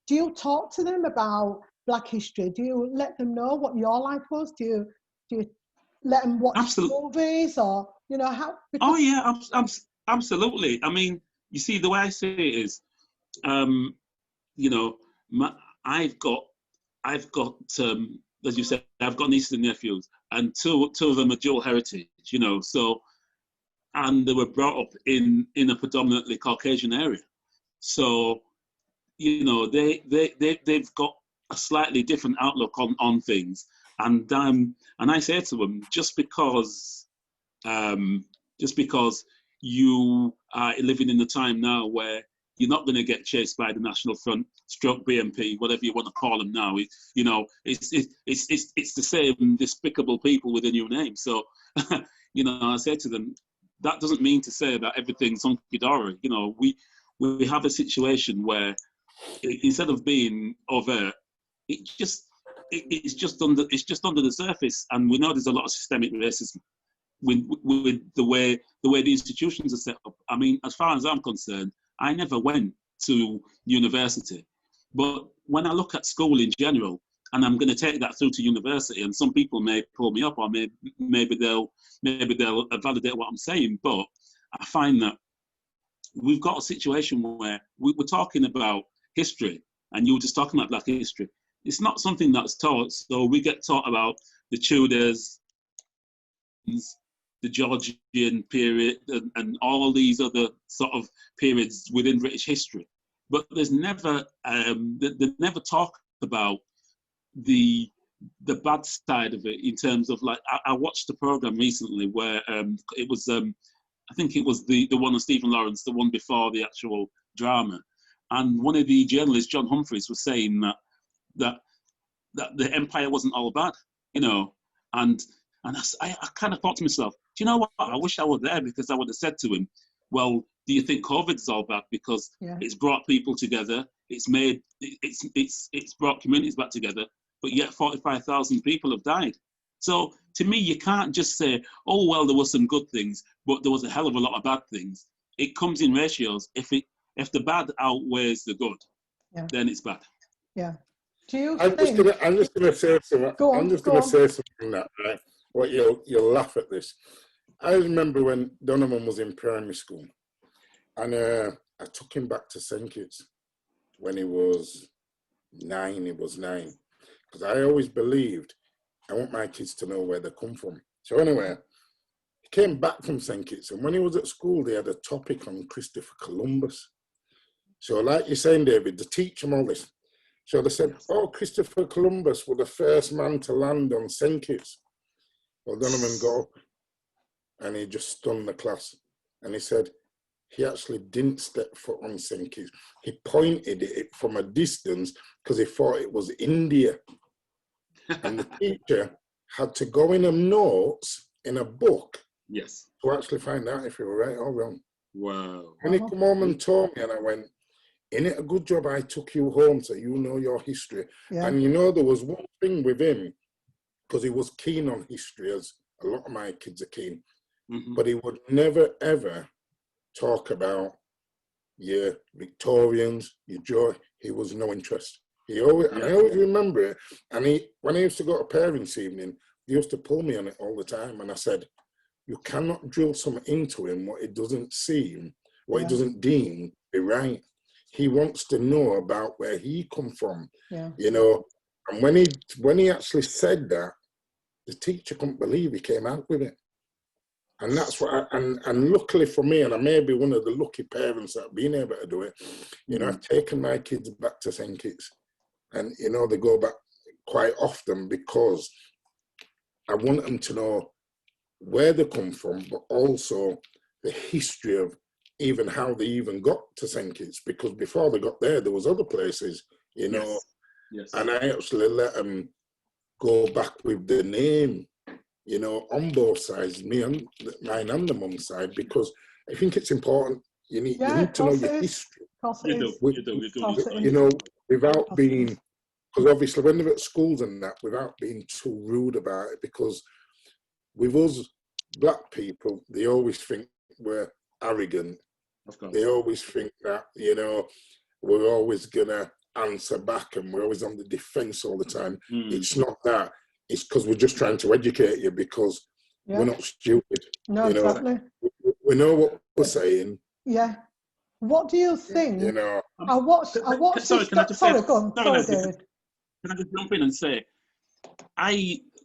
Do you talk to them about Black history? Do you let them know what your life was? Do you let them watch movies, or, you know, how? Oh yeah, absolutely. I mean, you see, the way I say it is, you know, I've got, as you said, I've got nieces and nephews, and two of them are dual heritage, you know, so, and they were brought up in a predominantly Caucasian area. So, you know, they've got a slightly different outlook on things. And I say to them, just because you are living in a time now where you're not going to get chased by the National Front, stroke BNP, whatever you want to call them now. You know, it's the same despicable people with a new name. So, you know, I say to them, that doesn't mean to say that everything's hunky-dory. You know, we have a situation where instead of being overt, it's just under the surface, and we know there's a lot of systemic racism with the way the institutions are set up. I mean, as far as I'm concerned, I never went to university, but when I look at school in general, and I'm going to take that through to university, and some people may pull me up, or maybe they'll validate what I'm saying, but I find that we've got a situation where we're talking about history, and you were just talking about Black history. It's not something that's taught. So we get taught about the Tudors, the Georgian period, and all these other sort of periods within British history. But there's never, they never talk about the bad side of it in terms of, like, I watched a program recently where it was, I think it was the one of Stephen Lawrence, the one before the actual drama. And one of the journalists, John Humphreys, was saying that the empire wasn't all bad, you know. And I kind of thought to myself, do you know what? I wish I were there, because I would have said to him, well, do you think COVID is all bad? Because it's brought people together, it's brought communities back together, but yet 45,000 people have died. So to me, you can't just say, oh, well, there were some good things, but there was a hell of a lot of bad things. It comes in ratios. If the bad outweighs the good, then it's bad. Yeah. Do you I'm just gonna say something. I'm just gonna say something that, right? Well, you'll laugh at this. I remember when Donovan was in primary school, and I took him back to St. Kitts when he was 9. He was 9, because I always believed I want my kids to know where they come from. So anyway, he came back from St. Kitts, and when he was at school, they had a topic on Christopher Columbus. So, like you're saying, David, they teach them all this. So they said, oh, Christopher Columbus was the first man to land on St. Kitts. Well, Donovan got up and he just stunned the class. And he said, he actually didn't step foot on St. Kitts. He pointed at it from a distance because he thought it was India. And the teacher had to go in a notes in a book to actually find out if you were right or wrong. Wow. And he come home and told me, and I went, "Isn't it a good job I took you home so you know your history?" And you know, there was one thing with him, because he was keen on history, as a lot of my kids are keen, but he would never, ever talk about your Victorians, your joy. He was no interest. He always, and I always remember it. And when I used to go to parents' evening, he used to pull me on it all the time. And I said, you cannot drill something into him what it doesn't seem, what it doesn't deem be right. He wants to know about where he come from, you know. And when he actually said that, the teacher couldn't believe he came out with it. And that's what, and luckily for me, and I may be one of the lucky parents that have been able to do it, you know, I've taken my kids back to St. Kitts. And, you know, they go back quite often because I want them to know where they come from, but also the history of even how they even got to St. Kitts, because before they got there, there was other places, you know. And I actually let them go back with the name, you know, on both sides, mine and the mum's side, because I think it's important. You need to know your history. You know, without being, because obviously when they're at schools and that, without being too rude about it, because with us Black people, they always think we're arrogant. They always think that, you know, we're always gonna answer back and we're always on the defense all the time. It's not that. It's because we're just trying to educate you, because we're not stupid. No, you know? exactly. We know what we're saying. Yeah. What do you think? You know, I watched Sorry, go on. Sorry, David. Can I just jump in and say,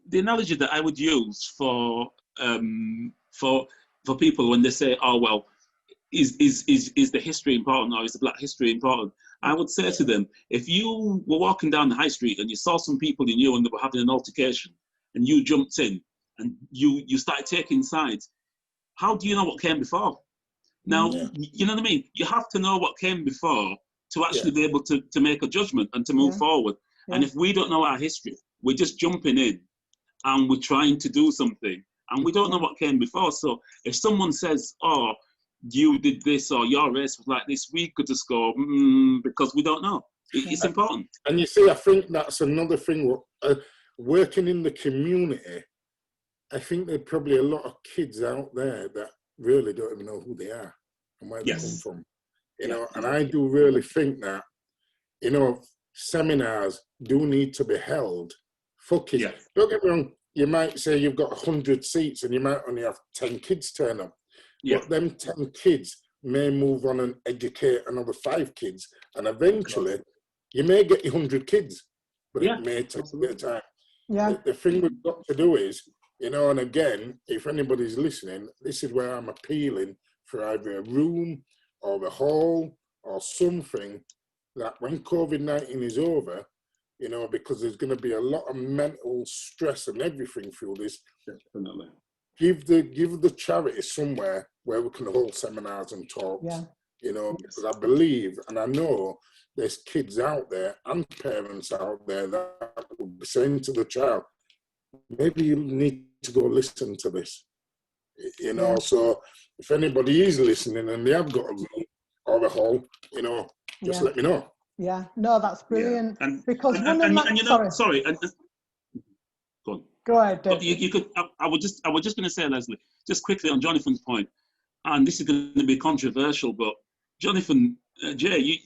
the analogy that I would use for people when they say, oh, well, is the history important, or is the Black history important? I would say to them, if you were walking down the high street and you saw some people you knew and they were having an altercation, and you jumped in and you started taking sides, how do you know what came before? Now, you know what I mean? You have to know what came before to actually be able to make a judgment and to move forward. And if we don't know our history, we're just jumping in and we're trying to do something, and we don't know what came before. So if someone says, oh, you did this, or your race was like this, we could just go, because we don't know. It's important. And you see, I think that's another thing, working in the community, I think there are probably a lot of kids out there that really don't even know who they are and where they come from. You know, and I do really think that, you know, seminars do need to be held for kids. Don't get me wrong, you might say you've got 100 seats and you might only have 10 kids turn up. But them 10 kids may move on and educate another 5 kids. And eventually, You may get 100 kids, but Yeah, it may take a bit of time. Yeah. The thing we've got to do is, you know, and again, if anybody's listening, this is where I'm appealing for either a room or a hall or something that when COVID-19 is over, you know, because there's going to be a lot of mental stress and everything through this. Definitely. Give the charity somewhere where we can hold seminars and talks. Yeah. You know, because I believe and I know there's kids out there and parents out there that will be saying to the child, maybe you need to go listen to this. You know, so if anybody is listening and they have got a room or a hall, you know, just let me know. Yeah, no, that's brilliant. Yeah. Because and you know, sorry. Go on. Go ahead, David. You could. I was just going to say, Lesleye, just quickly on Jonathan's point, and this is going to be controversial, but Jonathan, Jay,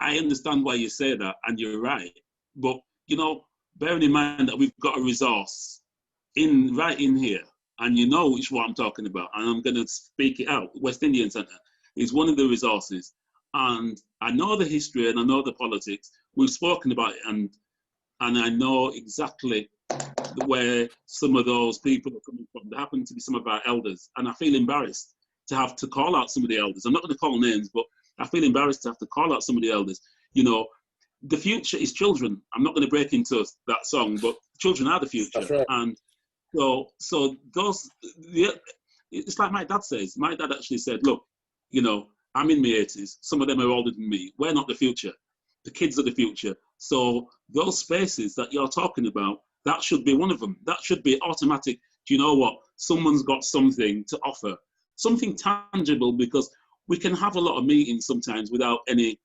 I understand why you say that, and you're right. But you know, bearing in mind that we've got a resource right in here, and you know which one I'm talking about, and I'm going to speak it out. West Indian Centre is one of the resources, and I know the history and I know the politics. We've spoken about it, and I know exactly where some of those people are coming from. They happen to be some of our elders, and I feel embarrassed to have to call out some of the elders. I'm not going to call names, but I feel embarrassed to have to call out some of the elders. You know, the future is children. I'm not going to break into that song, but children are the future. That's right. And so those, it's like my dad says. My dad actually said, look, you know, I'm in my 80s. Some of them are older than me. We're not the future. The kids are the future. So those spaces that you're talking about, that should be one of them. That should be automatic. Do you know what? Someone's got something to offer, something tangible, because we can have a lot of meetings sometimes without any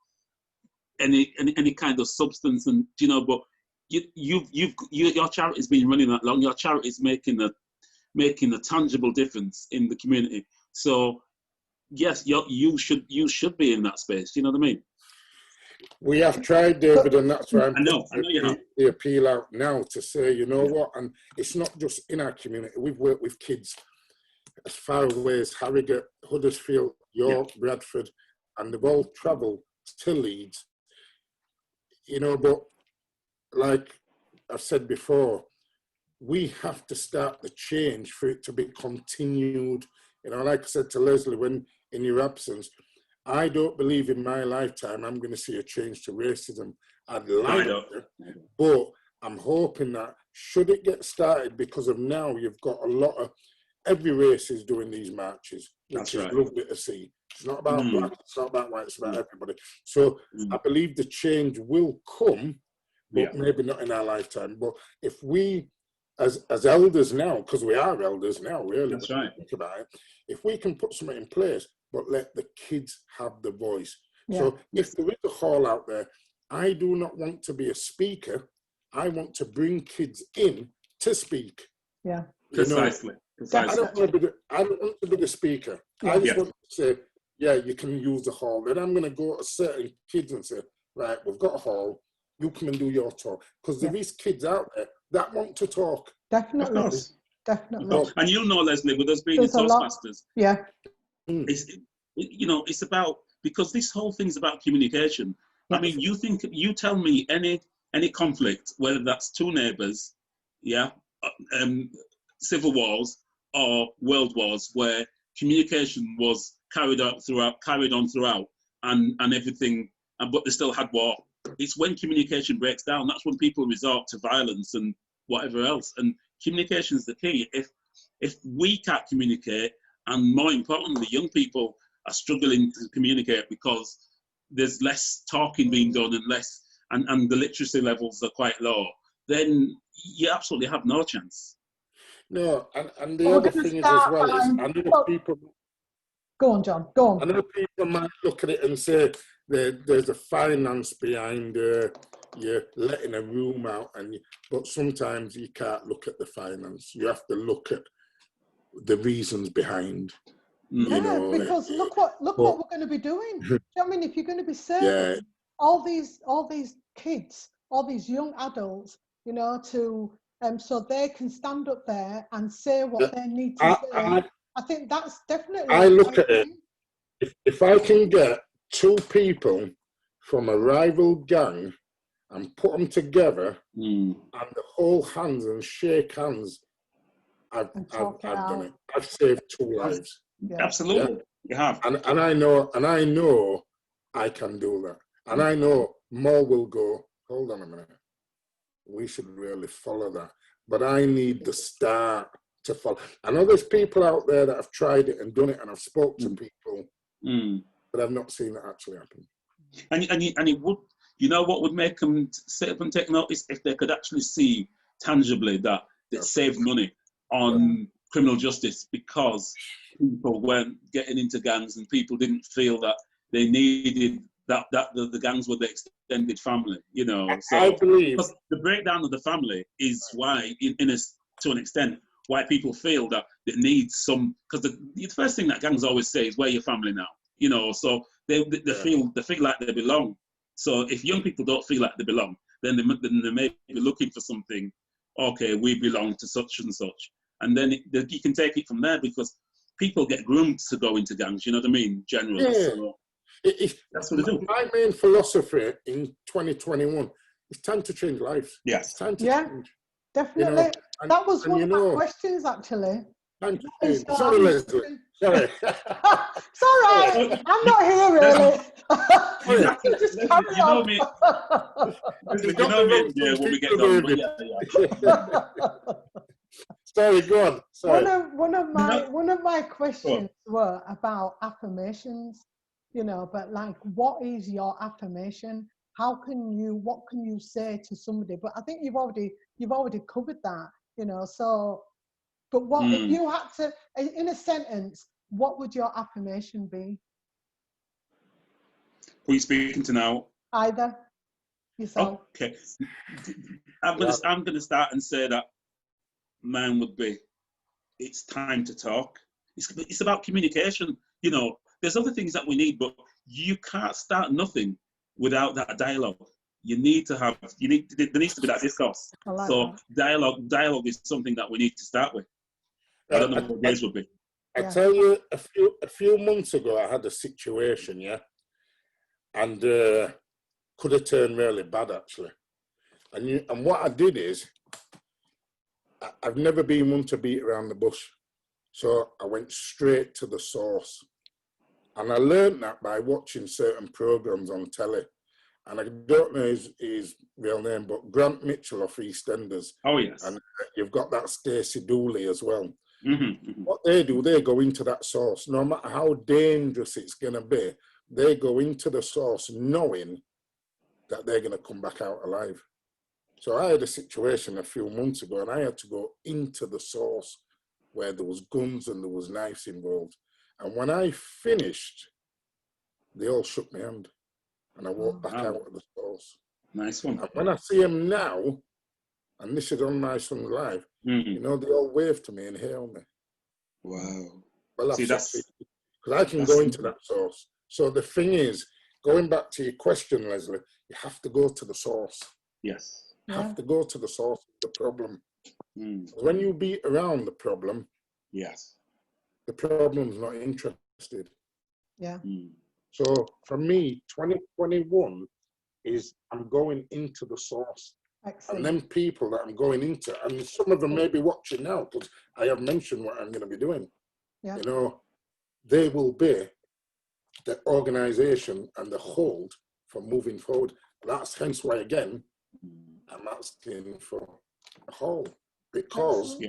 kind of substance, and you know. But your charity's been running that long. Your charity's making a tangible difference in the community. So yes, you should be in that space. You know what I mean? We have tried, David, and that's why I'm putting the appeal out now to say, you know what, and it's not just in our community. We've worked with kids as far away as Harrogate, Huddersfield, York, Bradford, and they've all travelled to Leeds. You know, but like I've said before, we have to start the change for it to be continued. You know, like I said to Lesleye, when in your absence, I don't believe in my lifetime I'm going to see a change to racism. I'd like to, but I'm hoping that should it get started, because of now you've got a lot of, every race is doing these marches, which is lovely to see. It's not about black, it's not about white, it's about everybody. So I believe the change will come, but maybe not in our lifetime. But if we, as elders now, because we are elders now, really, that's right. Think about it, if we can put something in place, but let the kids have the voice. Yeah. So if there is a hall out there, I do not want to be a speaker. I want to bring kids in to speak. Yeah, precisely. I don't want to be the speaker. Yeah. I just want to say, yeah, you can use the hall. Then I'm going to go to certain kids and say, right, we've got a hall. You come and do your talk. Because there is kids out there that want to talk. Definitely. Of course. Definitely. And you'll know, Lesleye, with us being in Toastmasters. Yeah. It's about, because this whole thing's about communication. I mean, you tell me any conflict, whether that's two neighbours, civil wars or world wars, where communication was carried on throughout, and everything, but they still had war. It's when communication breaks down, that's when people resort to violence and whatever else. And communication is the key. If we can't communicate, and more importantly, young people are struggling to communicate because there's less talking being done and the literacy levels are quite low, then you absolutely have no chance. No, and the other thing is as well is, I know people... Go on, John, go on. I know people might look at it and say there's a finance behind you letting a room out, but sometimes you can't look at the finance. You have to look at the reasons behind. Yeah, you know, because look what we're going to be doing. Do you know what I mean? If you're going to be serving all these kids, all these young adults, you know, to so they can stand up there and say what they need to say. I think that's definitely. I look at it. If I can get two people from a rival gang and put them together and the whole hands and shake hands. I've done it. I've saved 2 lives. Yeah. Absolutely, you have. And I know I can do that. And I know more will go, hold on a minute, we should really follow that. But I need the start to follow. I know there's people out there that have tried it and done it, and I've spoke to people, but I've not seen it actually happen. And it would, you know what would make them sit up and take notice? If they could actually see tangibly that it saved money on criminal justice, because people weren't getting into gangs and people didn't feel that they needed that the gangs were the extended family, you know. So I believe the breakdown of the family is why, to an extent, why people feel that it needs some, because the first thing that gangs always say is, "We're your family now," you know. So they feel like they belong. So if young people don't feel like they belong, then they may be looking for something. Okay, we belong to such and such, and then you can take it from there, because people get groomed to go into gangs. You know what I mean? Generally, so that's what they do. My main philosophy in 2021 is time to change lives. Yes, it's time to change. Definitely. You know, that was one of my questions, actually. Time to change. Sorry, Lesleye. Sorry. It's all right. I'm not here, really. Just carry on. You know me, when we get done. Sorry, go on. Sorry. One of my questions were about affirmations, you know, but like, what is your affirmation? What can you say to somebody? But I think you've already covered that, you know. So, but what if you had to, in a sentence, what would your affirmation be? Who are you speaking to now? Either yourself. Okay, I'm gonna start and say that mine would be, it's time to talk. It's about communication. You know, there's other things that we need, but you can't start nothing without that dialogue. There needs to be that discourse. Like so that. Dialogue is something that we need to start with. I don't know what theirs would be. I tell you, a few months ago, I had a situation, and could have turned really bad, actually. And what I did is, I've never been one to beat around the bush. So I went straight to the source. And I learned that by watching certain programs on telly. And I don't know his real name, but Grant Mitchell of EastEnders. Oh, yes. And you've got that Stacey Dooley as well. Mm-hmm. What they do, they go into that source. No matter how dangerous it's going to be, they go into the source knowing that they're going to come back out alive. So I had a situation a few months ago, and I had to go into the source where there was guns and there was knives involved. And when I finished, they all shook my hand, and I walked back out of the source. Nice one. And when I see them now, and this is on my son's live, you know, they all wave to me and hail me. Wow. Well, because I can go into that source. So the thing is, going back to your question, Lesleye, you have to go to the source. Yes. You have to go to the source of the problem. When you beat around the problem, the problem's not interested. Yeah. So for me, 2021 is I'm going into the source. Excellent. And then people that I'm going into, and some of them may be watching now because I have mentioned what I'm going to be doing. Yeah. You know, they will be the organisation and the hold for moving forward. That's hence why, again, I'm asking for a hold, because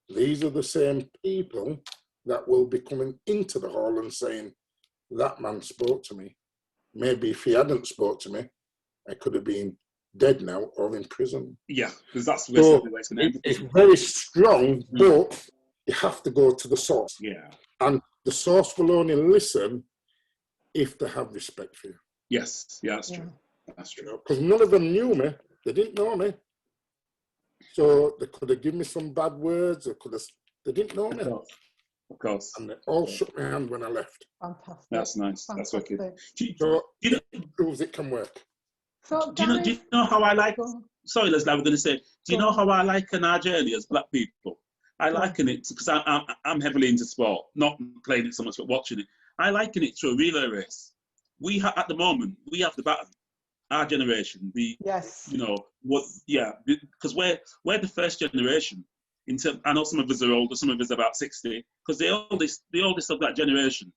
these are the same people that will be coming into the hall and saying, that man spoke to me. Maybe if he hadn't spoke to me, I could have been dead now or in prison. Yeah, because that's so it's very strong, but you have to go to the source. Yeah. And the source will only listen if they have respect for you. Yes, yeah, that's true. That's true. Because none of them knew me. They didn't know me. So they could have given me some bad words. They didn't know me. Of course. And they all shook my hand when I left. Fantastic. That's nice. Fantastic. That's wicked. So it proves it can work. So, do you know how I like... Sorry, Lesleye, I was going to say, do you know how I liken our journey as black people? I liken it, because I'm heavily into sport, not playing it so much, but watching it. I liken it to a relay race. At the moment, we have the baton. our generation, Yes. you know, because we're the first generation. I know some of us are older, some of us are about 60, because the oldest of that generation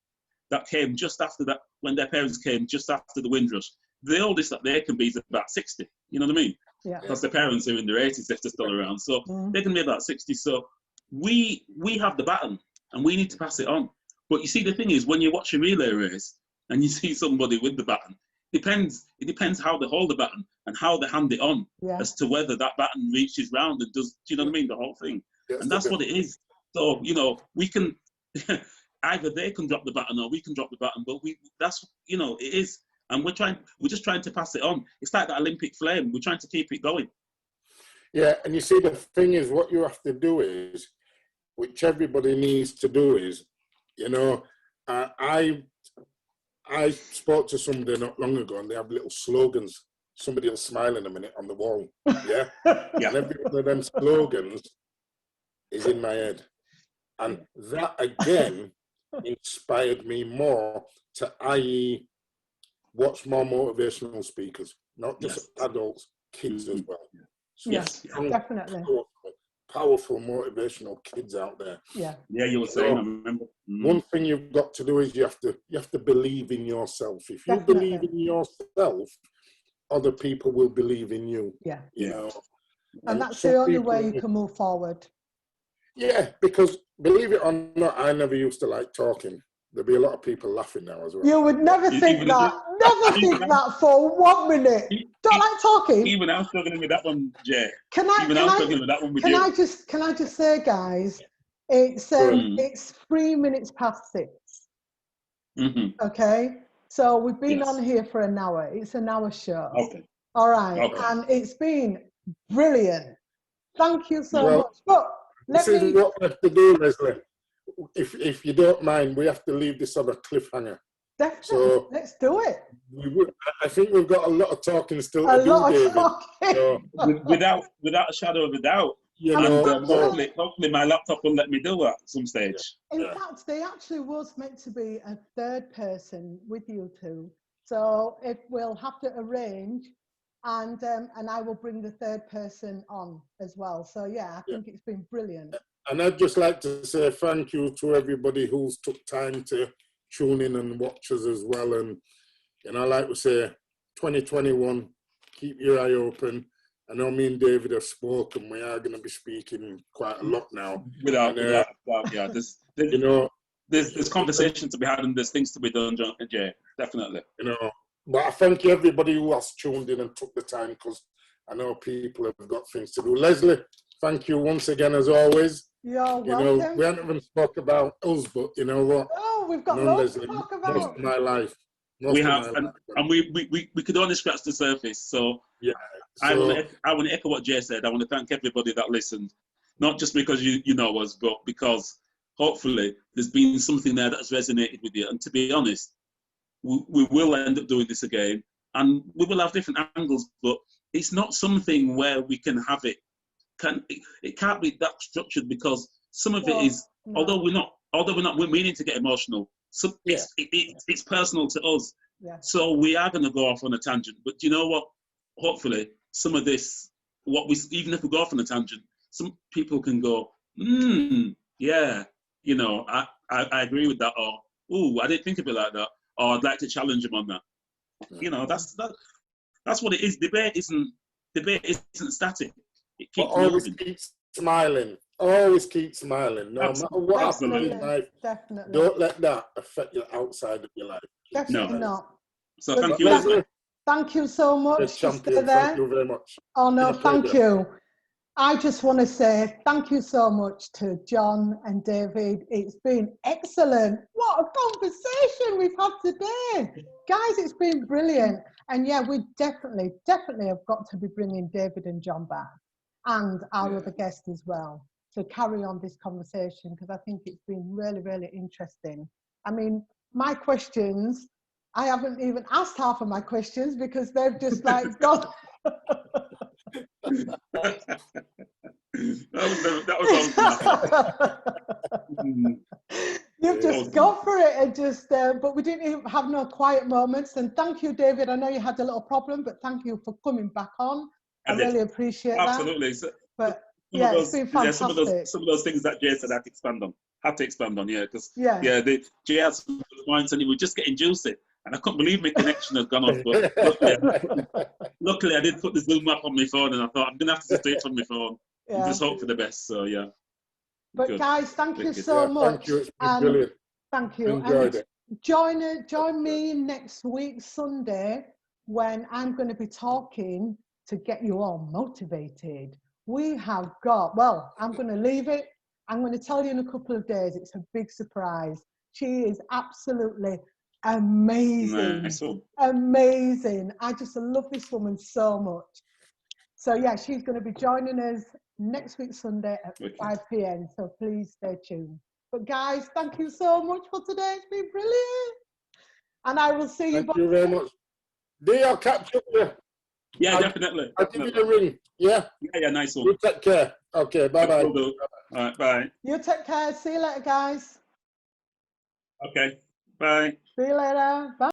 that came just after that, when their parents came just after the Windrush, the oldest that they can be is about 60. You know what I mean? Yeah. Because their parents are in their 80s if they're still around. So they can be about 60. So we have the baton and we need to pass it on. But you see, the thing is, when you watch a relay race and you see somebody with the baton, it depends how they hold the baton and how they hand it on as to whether that baton reaches round and does, do you know what I mean? The whole thing. And that's what it is. So, you know, we can, either they can drop the baton or we can drop the baton, but that's, you know, it is. And we're just trying to pass it on. It's like that Olympic flame. We're trying to keep it going. Yeah, and you see, the thing is, what you have to do is, which everybody needs to do is, you know, I spoke to somebody not long ago, and they have little slogans. Somebody will smile in a minute on the wall. Yeah, and every one of them slogans is in my head, and that again inspired me more to, i.e., watch more motivational speakers, not just adults, kids as well. Yes, definitely. Powerful motivational kids out there. Yeah, you were saying, I remember. One thing you've got to do is you have to believe in yourself. If you believe in yourself, other people will believe in you. Yeah. You know? And that's the only way you can move forward. Yeah, because believe it or not, I never used to like talking. There'd be a lot of people laughing now as well. You would never think that. Never think that for 1 minute. Don't like talking. Even I'm struggling with that one, Jay. Can I just say, guys, it's 3 minutes past 6. Okay, so we've been on here for an hour. It's an hour show. Okay. All right, and it's been brilliant. Thank you so much. But this is what we have to do, Lesleye. If you don't mind, we have to leave this on a cliffhanger. Definitely. So let's do it. I think we've got a lot of talking still to do, David. So, without a shadow of a doubt. You know, hopefully my laptop will let me do that at some stage. In fact, there actually was meant to be a third person with you two. So we'll have to arrange, and I will bring the third person on as well. So yeah, I think it's been brilliant. And I'd just like to say thank you to everybody who's took time to tune in and watch us as well. And, you know, like we say, 2021, keep your eye open. I know me and David have spoken. We are going to be speaking quite a lot now. Without yeah. There's conversation to be had and there's things to be done, Jay. Definitely. You know, but I thank everybody who has tuned in and took the time, because I know people have got things to do. Lesleye, thank you once again, as always. You're welcome. You know, we haven't even spoke about us, but you know what? Oh, we've got loads to talk about. Most of my life. We have, and we could only scratch the surface. So yeah. I want to echo what Jay said. I want to thank everybody that listened, not just because you know us, but because hopefully there's been something there that's resonated with you. And to be honest, we will end up doing this again, and we will have different angles, but it's not something where we can have it. It can't be that structured, because some of it is, although we're not meaning to get emotional, so it's personal to us. Yeah. So we are going to go off on a tangent, but do you know what? Hopefully, some of this, even if we go off on a tangent, some people can go, yeah, you know, I agree with that, or ooh, I didn't think of it like that, or I'd like to challenge them on that. You know, that's what it is. Debate isn't static. It keeps always moving. keep smiling. Always keep smiling. No matter what happens in life, don't let that affect you outside of your life. Definitely not. So thank you. Thank you so much. Champion, thank you very much. Oh no, thank you. I just want to say thank you so much to John and David. It's been excellent. What a conversation we've had today. Guys, it's been brilliant. And yeah, we definitely have got to be bringing David and John back, and our other guest as well, to carry on this conversation, because I think it's been really, really interesting. I mean, my questions, I haven't even asked half of my questions because they've just like gone. that was You've just gone for it, and just, but we didn't even have no quiet moments. And thank you, David. I know you had a little problem, but thank you for coming back on. I really appreciate that. Absolutely. So, but yeah, it's been fantastic. Some of those things that Jay said I had to expand on. Yeah, because Jay had some good points and he was just getting juicy. And I couldn't believe my connection had gone off. But luckily, I did put the Zoom app on my phone, and I thought I'm gonna have to just do it from my phone and just hope for the best. So yeah. But good. Guys, thank you so much. Thank you. It's been brilliant. Thank you. Enjoyed it. Join me next week, Sunday, when I'm going to be talking to get you all motivated. We have got, well, I'm going to leave it. I'm going to tell you in a couple of days. It's a big surprise. She is absolutely amazing. Nice. Amazing. I just love this woman so much. So yeah, she's going to be joining us next week, Sunday at 5 p.m. So please stay tuned. But guys, thank you so much for today. It's been brilliant. And I will see you. Thank you very much. Dee, I'll catch up with you. Yeah, definitely. I'll give you the ring. Yeah? Yeah, nice one. You take care. Okay, bye-bye. All right, bye. You take care. See you later, guys. Okay, bye. See you later. Bye.